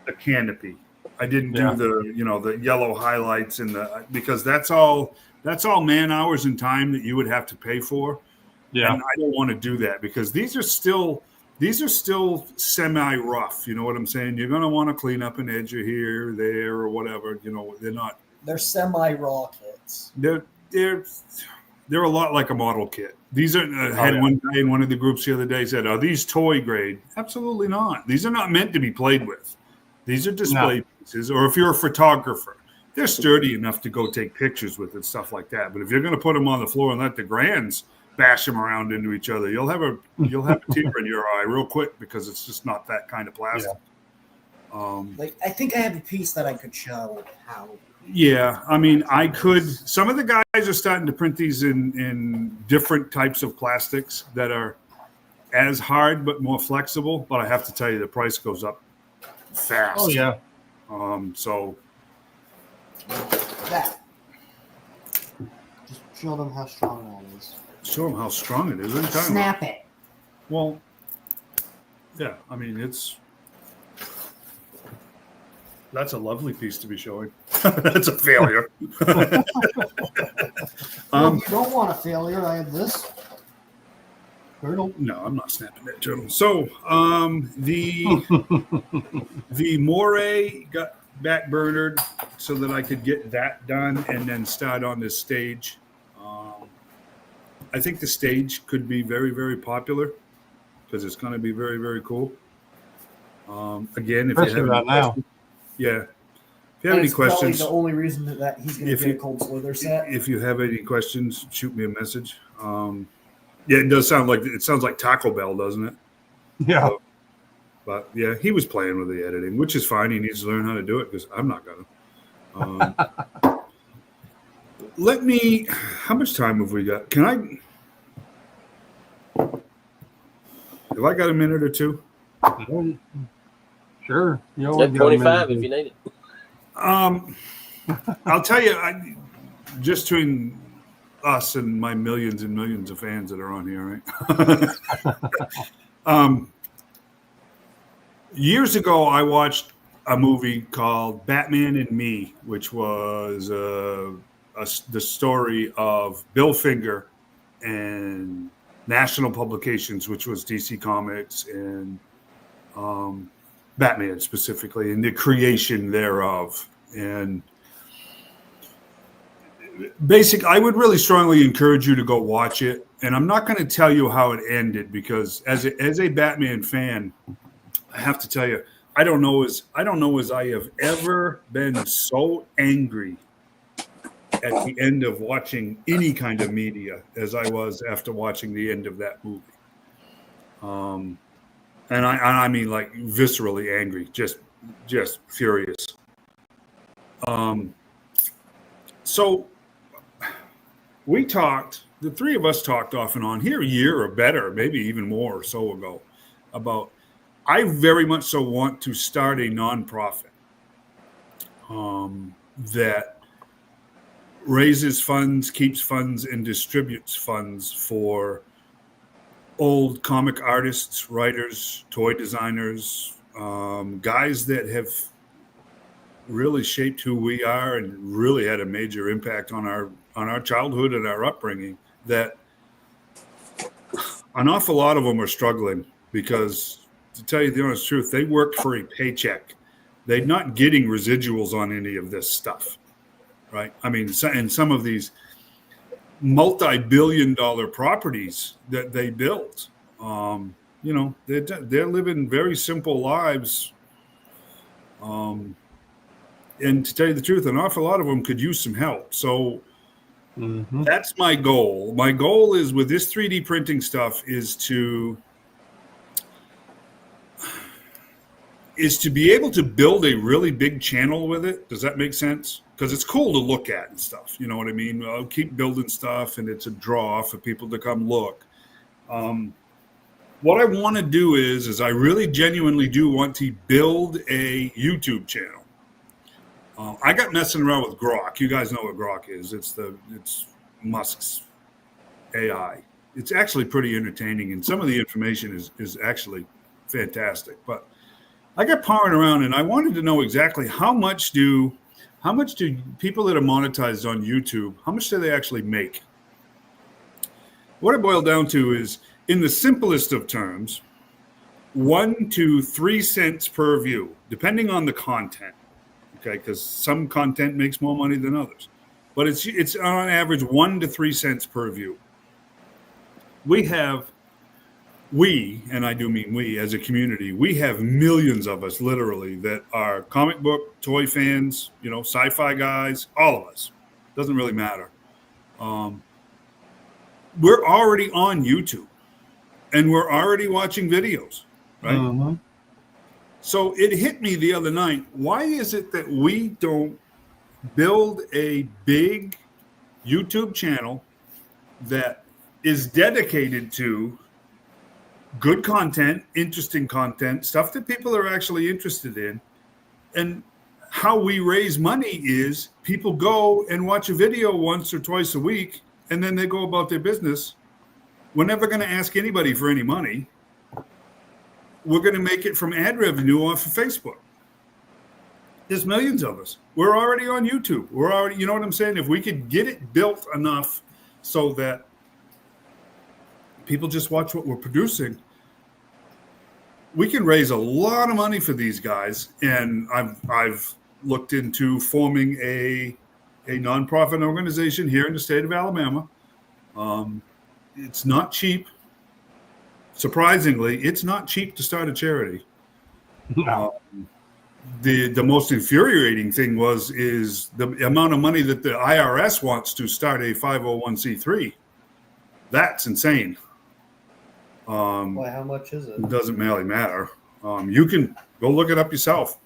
the canopy. I didn't do the yellow highlights because that's all man hours and time that you would have to pay for. Yeah. And I don't want to do that because these are still semi rough. You know what I'm saying? You're going to want to clean up an edge or here, there, or whatever. They're semi raw kits. They're a lot like a model kit. These are one guy in one of the groups the other day said, "Are these toy grade?" Absolutely not. These are not meant to be played with. These are display pieces, or if you're a photographer, they're sturdy enough to go take pictures with and stuff like that. But if you're going to put them on the floor and let the grands bash them around into each other, you'll have a tear in your eye real quick because it's just not that kind of plastic. Yeah. I think I have a piece that I could show how. Yeah, I mean, I could. Some of the guys are starting to print these in different types of plastics that are as hard but more flexible. But I have to tell you, the price goes up fast. Oh yeah. So that. Just show them how strong that is. Show them how strong it is. Snap it. Well, yeah. I mean, that's a lovely piece to be showing. That's a failure. Well, you don't want a failure. I have this. Turtle. No, I'm not snapping that turtle. So the Moray got backburnered so that I could get that done and then start on this stage. I think the stage could be very, very popular because it's going to be very, very cool. Again, if especially you have right now. Yeah. If you have any questions, the only reason that he's going to get a Cold Slither set. If you have any questions, shoot me a message. Yeah, it sounds like Taco Bell, doesn't it? Yeah. But yeah, he was playing with the editing, which is fine. He needs to learn how to do it because I'm not going to. How much time have we got? Have I got a minute or two? Sure. You always got 25 if you need it. I'll tell you, just between us and my millions and millions of fans that are on here, right? Years ago, I watched a movie called Batman and Me, which was the story of Bill Finger and National Publications, which was DC Comics and Batman specifically, and the creation thereof. And I would really strongly encourage you to go watch it. And I'm not going to tell you how it ended because as a Batman fan, I have to tell you, I don't know as I have ever been so angry at the end of watching any kind of media as I was after watching the end of that movie. And I mean like viscerally angry, just furious. So we talked, the three of us talked off and on here a year or better, maybe even more or so ago, about I very much so want to start a nonprofit that raises funds, keeps funds, and distributes funds for old comic artists, writers, toy designers, guys that have really shaped who we are and really had a major impact on our childhood and our upbringing. That an awful lot of them are struggling because, to tell you the honest truth, they work for a paycheck. They're not getting residuals on any of this stuff, right? I mean, and some of these multi-billion-dollar properties that they built, they're living very simple lives. And to tell you the truth, an awful lot of them could use some help. So that's my goal. My goal is with this 3D printing stuff is to be able to build a really big channel with it. Does that make sense? Because it's cool to look at and stuff. You know what I mean? I'll keep building stuff, and it's a draw for people to come look. What I want to do is I really genuinely do want to build a YouTube channel. I got messing around with Grok. You guys know what Grok is. It's Musk's AI. It's actually pretty entertaining, and some of the information is actually fantastic. But I got powering around, and I wanted to know exactly how much do people that are monetized on YouTube, how much do they actually make? What it boiled down to is, in the simplest of terms, 1 to 3 cents per view, depending on the content. Okay, because some content makes more money than others, but it's on average 1 to 3 cents per view. We, and I do mean we as a community, we have millions of us literally that are comic book, toy fans, sci-fi guys, all of us. Doesn't really matter. We're already on YouTube and we're already watching videos, right? Mm-hmm. So it hit me the other night. Why is it that we don't build a big YouTube channel that is dedicated to good content, interesting content, stuff that people are actually interested in? And how we raise money is people go and watch a video once or twice a week, and then they go about their business. We're never going to ask anybody for any money. We're going to make it from ad revenue off of Facebook. There's millions of us. We're already on YouTube. We're already, you know what I'm saying? If we could get it built enough so that people just watch what we're producing, we can raise a lot of money for these guys. And I've looked into forming a nonprofit organization here in the state of Alabama. It's not cheap. Surprisingly, it's not cheap to start a charity. No. The most infuriating thing is the amount of money that the IRS wants to start a 501c3. That's insane. Why? How much is it? It doesn't really matter. You can go look it up yourself.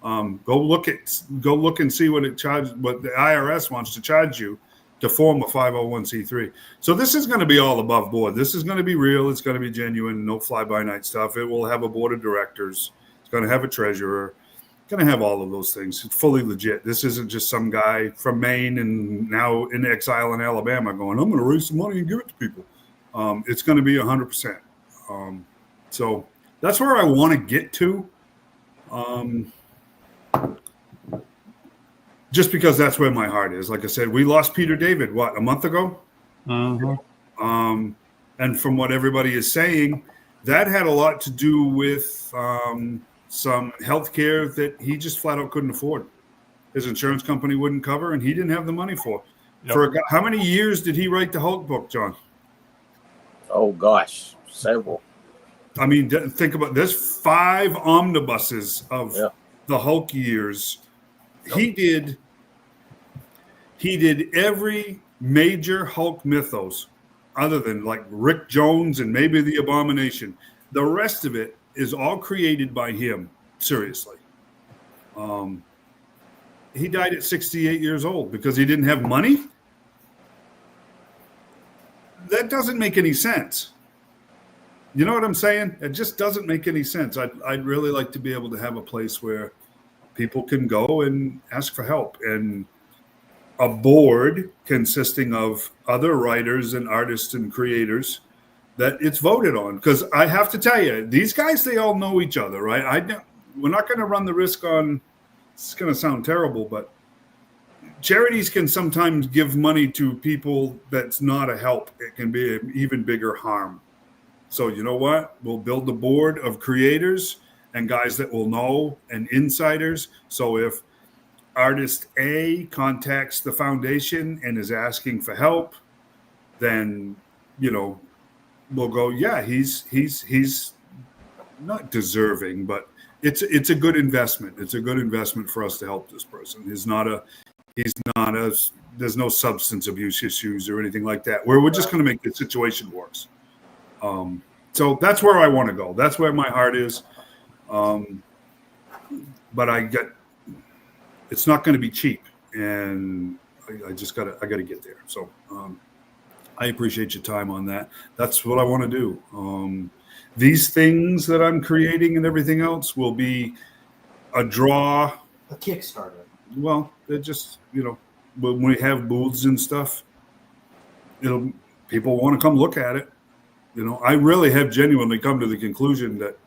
Go look and see what the IRS wants to charge you to form a 501c3. So this is going to be all above board. This is going to be real. It's going to be genuine. No fly-by-night stuff. It will have a board of directors. It's going to have a treasurer. It's going to have all of those things. It's fully legit. This isn't just some guy from Maine and now in exile in Alabama going, I'm going to raise some money and give it to people. It's going to be 100%. So that's where I want to get to. Just because that's where my heart is. Like I said, we lost Peter David, a month ago? Mm-hmm. And from what everybody is saying, that had a lot to do with some health care that he just flat out couldn't afford. His insurance company wouldn't cover, and he didn't have the money for. Yep. How many years did he write the Hulk book, John? Oh, gosh, several. I mean, think about this: 5 omnibuses of Yeah. the Hulk years. He did every major Hulk mythos, other than like Rick Jones and maybe the Abomination. The rest of it is all created by him. Seriously. He died at 68 years old because he didn't have money. That doesn't make any sense. You know what I'm saying? It just doesn't make any sense. I'd really like to be able to have a place where people can go and ask for help, and a board consisting of other writers and artists and creators that it's voted on. Because I have to tell you, these guys, they all know each other, right? We're not going to run the risk on, it's going to sound terrible, but charities can sometimes give money to people that's not a help. It can be an even bigger harm. So you know what? We'll build a board of creators and guys that will know and insiders. So if artist A contacts the foundation and is asking for help, then, you know, we'll go, yeah, he's not deserving, but it's a good investment. It's a good investment for us to help this person. There's no substance abuse issues or anything like that, where we're just going to make the situation worse. So that's where I want to go. That's where my heart is. But it's not going to be cheap, and I gotta get there. So I appreciate your time on that. That's what I want to do. These things that I'm creating and everything else will be a draw. A Kickstarter. Well, they're just, you know, when we have booths and stuff, people want to come look at it. You know, I really have genuinely come to the conclusion that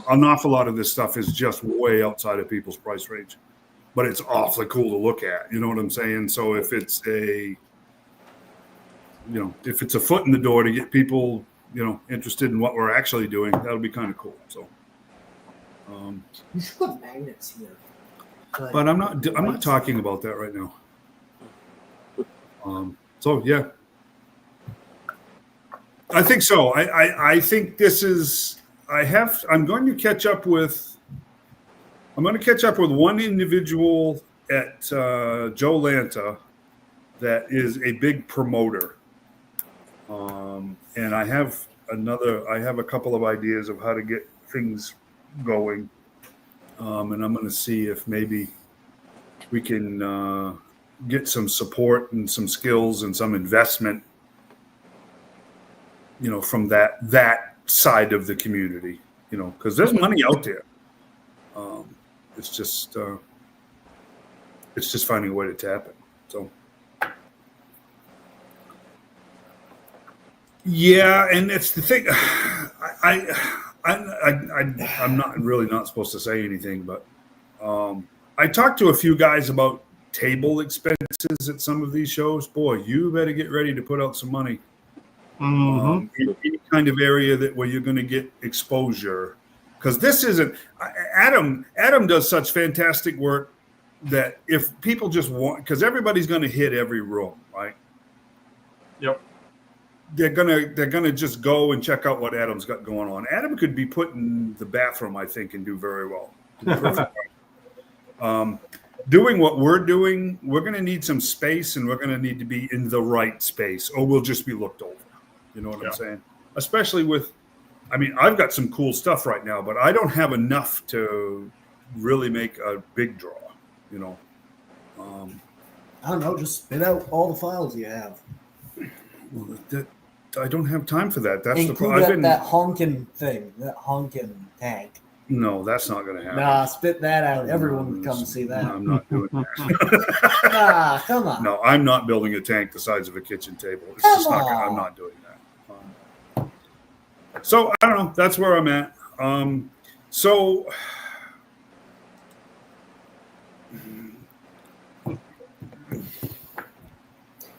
an awful lot of this stuff is just way outside of people's price range, but it's awfully cool to look at. You know what I'm saying? So if it's a foot in the door to get people, you know, interested in what we're actually doing, that'll be kind of cool. So, You should put magnets here. but I'm not talking about that right now. So yeah, I think so. I think this is. I'm going to catch up with one individual at Joe Lanta that is a big promoter. And I have a couple of ideas of how to get things going. And I'm going to see if maybe we can get some support and some skills and some investment, you know, from that side of the community, you know, because there's money out there. It's just finding a way to tap it. So yeah, and it's the thing. I'm not supposed to say anything, but I talked to a few guys about table expenses at some of these shows. Boy, you better get ready to put out some money. In any kind of area where you're going to get exposure, because this isn't. Adam does such fantastic work that if people just want, because everybody's going to hit every room, right? Yep. They're gonna just go and check out what Adam's got going on. Adam could be put in the bathroom, I think, and do very well. Doing what we're doing, we're going to need some space, and we're going to need to be in the right space, or we'll just be looked over. You know what I'm saying? Especially with, I mean, I've got some cool stuff right now, but I don't have enough to really make a big draw, you know. I don't know. Just spit out all the files you have. Well, I don't have time for that. That's Include the problem. that honking thing, that honking tank. No, that's not going to happen. Nah, spit that out. Everyone would come see that. I'm not doing that. Come on. No, I'm not building a tank the size of a kitchen table. It's Come just not. on. I'm not doing that. So I don't know. That's where I'm at. So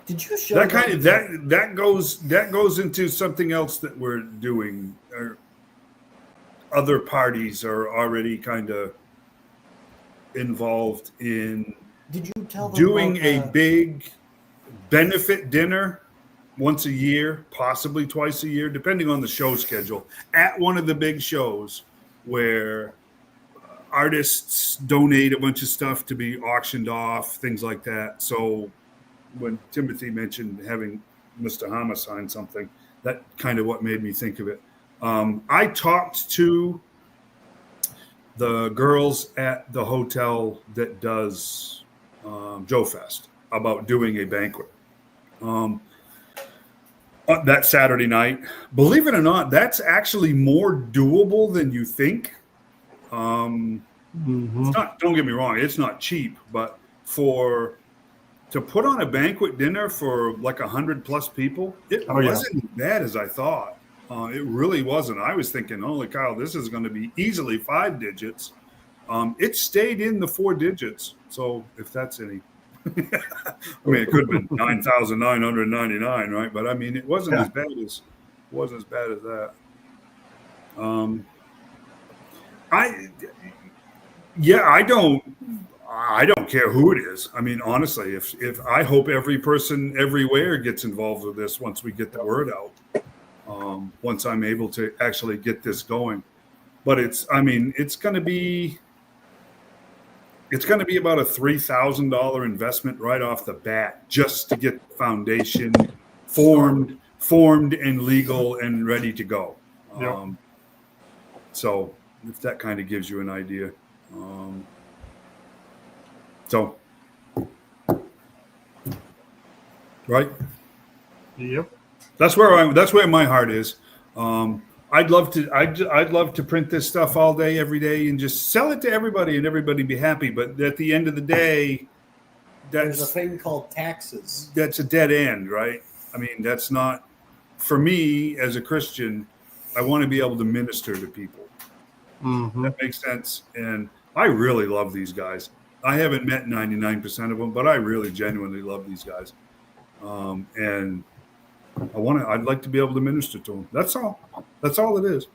Did you show that kind of that goes into something else that we're doing. Or other parties are already kind of involved in Did you tell them doing about a big benefit dinner once a year, possibly twice a year, depending on the show schedule, at one of the big shows where artists donate a bunch of stuff to be auctioned off, things like that. So when Timothy mentioned having Mr. Hama sign something, that kind of what made me think of it. I talked to the girls at the hotel that does Joe Fest about doing a banquet that Saturday night. Believe it or not, that's actually more doable than you think. It's not, don't get me wrong, it's not cheap, but to put on a banquet dinner for like 100+ people, it wasn't as bad as I thought. It really wasn't. I was thinking, holy cow, this is going to be easily 5 digits. It stayed in the 4 digits. So if that's any, I mean, it could have been 9,999, right? But I mean, it wasn't as bad as that. I don't care who it is. I mean, honestly, if I hope every person everywhere gets involved with this once we get the word out, once I'm able to actually get this going. But it's going to be about a $3,000 investment right off the bat just to get the foundation formed and legal and ready to go. Yep. So if that kind of gives you an idea. So, right? Yep. That's where my heart is. I'd love to print this stuff all day, every day, and just sell it to everybody, and everybody be happy. But at the end of the day, There's a thing called taxes. That's a dead end, right? I mean, that's not for me as a Christian. I want to be able to minister to people. Mm-hmm. That makes sense. And I really love these guys. I haven't met 99% of them, but I really genuinely love these guys. And I'd like to be able to minister to them. That's all it is.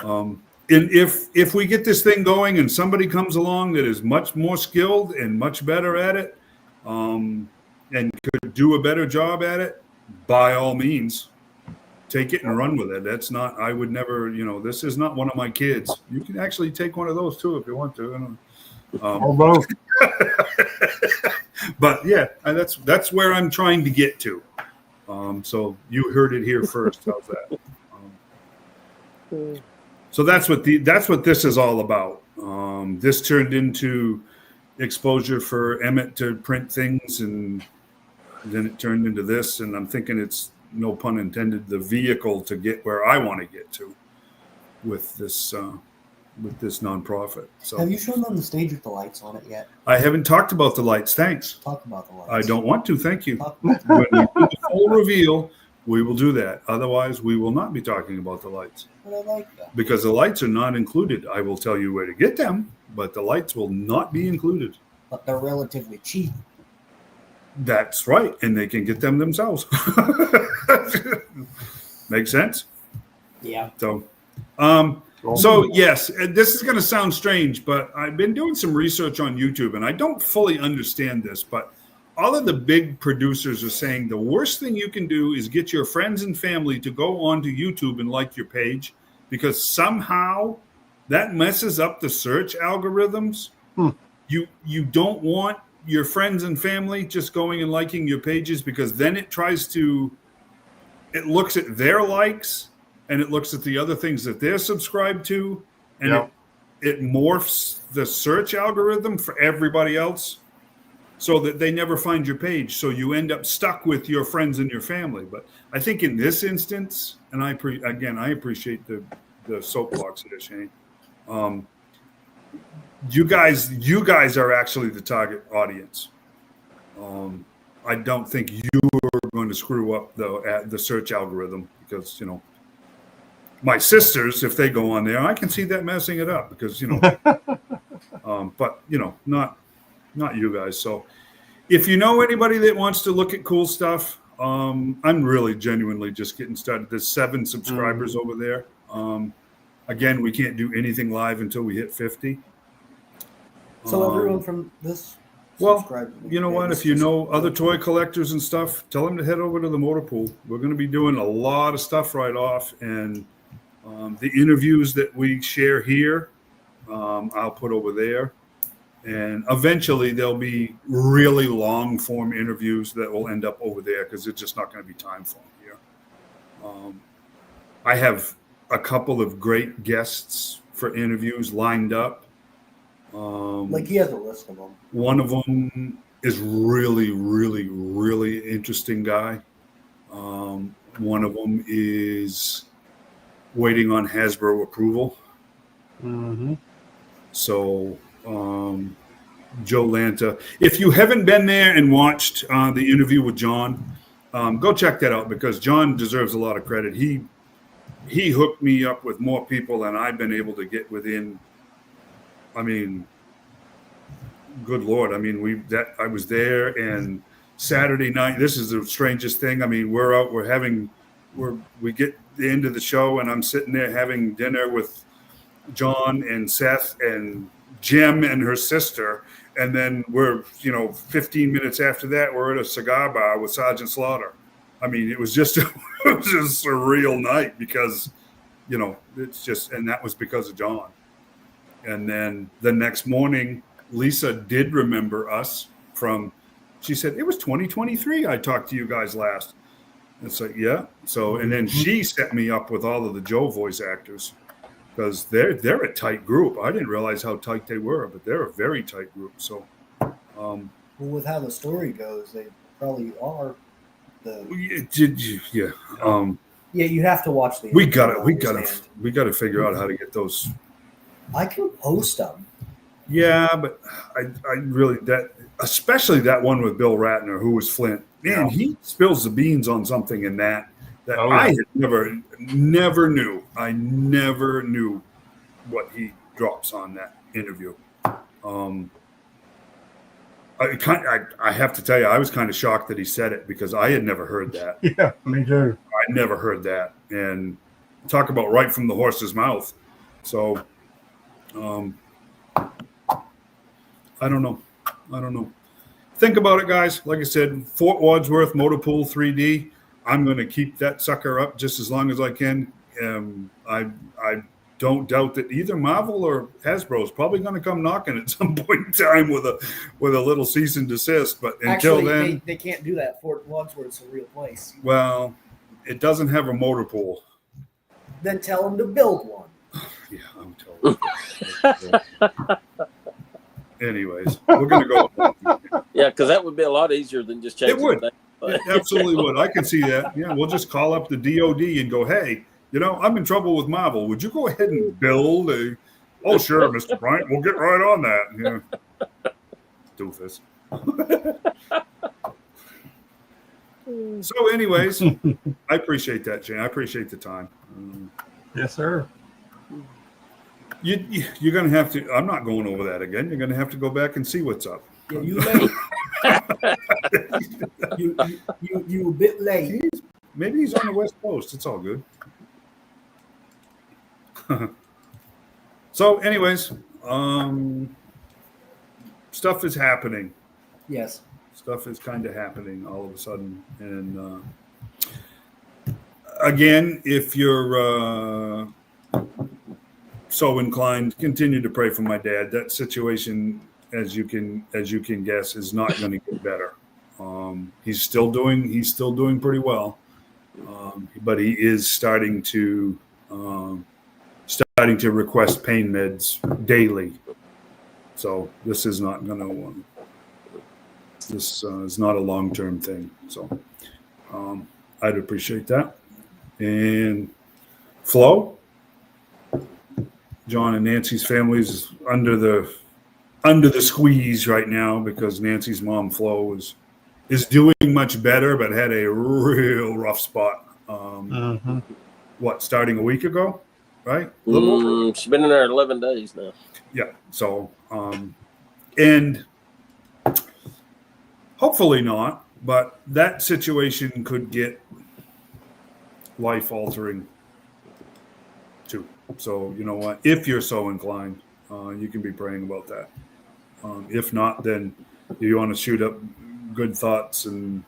And if we get this thing going and somebody comes along that is much more skilled and much better at it, and could do a better job at it, by all means, take it and run with it. I would never, this is not one of my kids. You can actually take one of those too if you want to. Or both. But yeah, that's where I'm trying to get to. So you heard it here first. How's that? So that's what this is all about. This turned into exposure for Emmett to print things, and then it turned into this. And I'm thinking it's, no pun intended, the vehicle to get where I want to get to with this nonprofit. So Have you shown them the stage with the lights on it yet? I haven't talked about the lights. Thanks. Talk about the lights. I don't want to. Thank you. Talk about When we do the full reveal, we will do that. Otherwise, we will not be talking about the lights, but I like that. because the lights are not included. I will tell you where to get them, but the lights will not be included. But they're relatively cheap. That's right. And they can get them themselves. Makes sense? Yeah. So yes, and this is going to sound strange, but I've been doing some research on YouTube, and I don't fully understand this, but all of the big producers are saying the worst thing you can do is get your friends and family to go onto YouTube and like your page, because somehow that messes up the search algorithms. You don't want your friends and family just going and liking your pages, because then it looks at their likes and it looks at the other things that they're subscribed to, and it morphs the search algorithm for everybody else so that they never find your page. So you end up stuck with your friends and your family. But I think in this instance, and I appreciate the soapbox here, Shane. You guys are actually the target audience. I don't think you are going to screw up the search algorithm, because my sisters, if they go on there, I can see that messing it up, because but not you guys. So if you know anybody that wants to look at cool stuff, I'm really genuinely just getting started. There's 7 subscribers over there. Again, we can't do anything live until we hit 50. So everyone from this Well, subscribe to the you know what? page. If you know other toy collectors and stuff, tell them to head over to the motor pool. We're going to be doing a lot of stuff right off, and the interviews that we share here, I'll put over there. And eventually there'll be really long form interviews that will end up over there because it's just not going to be time for them here. I have a couple of great guests for interviews lined up. Like he has a list of them. One of them is really, really, really interesting guy. One of them is waiting on Hasbro approval. Mm-hmm. So, Joe Lanta, if you haven't been there and watched the interview with John, go check that out because John deserves a lot of credit. He hooked me up with more people than I've been able to get within. I mean, good Lord. I mean, I was there, and Saturday night, this is the strangest thing. I mean, we get the end of the show, and I'm sitting there having dinner with John and Seth and Jim and her sister. And then we're, 15 minutes after that, we're at a cigar bar with Sergeant Slaughter. I mean, it was just a surreal night because, it's just, and that was because of John. And then the next morning, Lisa did remember us she said, it was 2023. I talked to you guys last. It's like, yeah. So, and then she set me up with all of the Joe voice actors. Because they're a tight group. I didn't realize how tight they were, but they're a very tight group. So, well, with how the story goes, they probably are. Yeah. Yeah, you have to watch the. We gotta figure out how to get those. I can post them. Yeah, but I really especially that one with Bill Ratner, who was Flint. Man, he spills the beans on something in that. I had never knew. I never knew what he drops on that interview. I have to tell you, I was kind of shocked that he said it because I had never heard that. Yeah, me too. I never heard that. And talk about right from the horse's mouth. So, I don't know. Think about it, guys. Like I said, Fort Wadsworth Motor Pool 3D. I'm going to keep that sucker up just as long as I can. I don't doubt that either Marvel or Hasbro is probably going to come knocking at some point in time with a little cease and desist. But until then, they can't do that. Fort Wadsworth's a real place. Well, it doesn't have a motor pool. Then tell them to build one. Yeah, I'm told. Anyways, we're going to go. Yeah, because that would be a lot easier than just changing. It would. the name. It absolutely would. I can see that. Yeah, we'll just call up the DOD and go, hey, I'm in trouble with Marvel. Would you go ahead and build a? Oh, sure, Mr. Bryant. We'll get right on that. Yeah. Doofus. So, anyways, I appreciate that, Jane. I appreciate the time. Yes, sir. You're going to have to. I'm not going over that again. You're going to have to go back and see what's up. Yeah, you late. you a bit late. Maybe he's on the West Coast. It's all good. So, anyways, stuff is happening. Yes. Stuff is kind of happening all of a sudden. And again, if you're so inclined, continue to pray for my dad. That situation, as you can guess, is not going to get better. He's still doing pretty well, but he is starting to request pain meds daily. So this is not going to. This is not a long-term thing. So I'd appreciate that. And Flo, John and Nancy's family is under the squeeze right now because Nancy's mom, Flo, is doing much better, but had a real rough spot. Starting a week ago, right? She's been in there 11 days now. Yeah. So, and hopefully not, but that situation could get life-altering too. So, you know what? If you're so inclined, you can be praying about that. If not, then you want to shoot up good thoughts and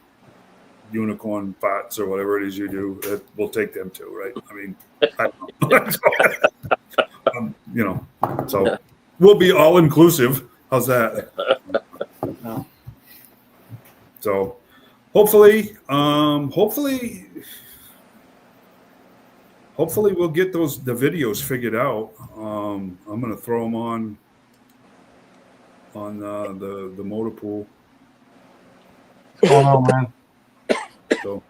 unicorn thoughts or whatever it is you do, we'll take them too, right? I mean, I don't know. So we'll be all inclusive. How's that? No. So hopefully we'll get the videos figured out. I'm gonna throw them on the motor pool. What's going on, man? So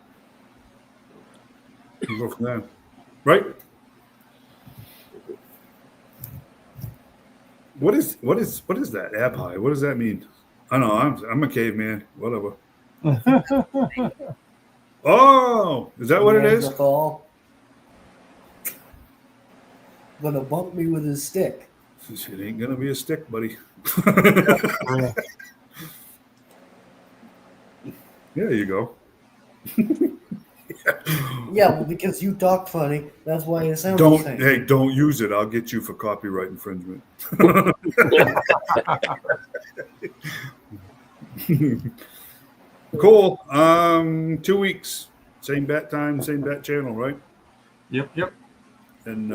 we'll go from there, right? What is that ab high? What does that mean? I don't know. I'm a caveman. Whatever. Oh, is that what it is? Neanderthal. Gonna bump me with his stick. It ain't gonna be a stick, buddy. Yeah. There you go. Yeah, well, because you talk funny, that's why it sounds the same. Don't use it. I'll get you for copyright infringement. Cool. 2 weeks. Same bat time, same bat channel, right? Yep. And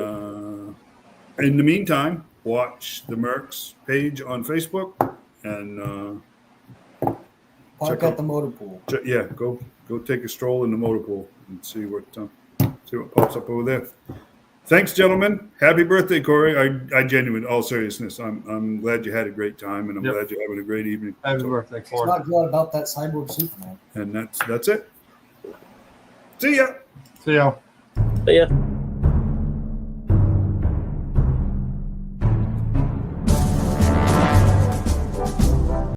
in the meantime, watch the Mercs page on Facebook and Park at the motor pool. go take a stroll in the motor pool and see what pops up over there. Thanks, gentlemen. Happy birthday, Corey. I genuinely, all seriousness, I'm glad you had a great time, and I'm glad you're having a great evening. Happy birthday, It's Corey. not glad about that cyborg Superman. And that's it. See ya. See ya. Yeah.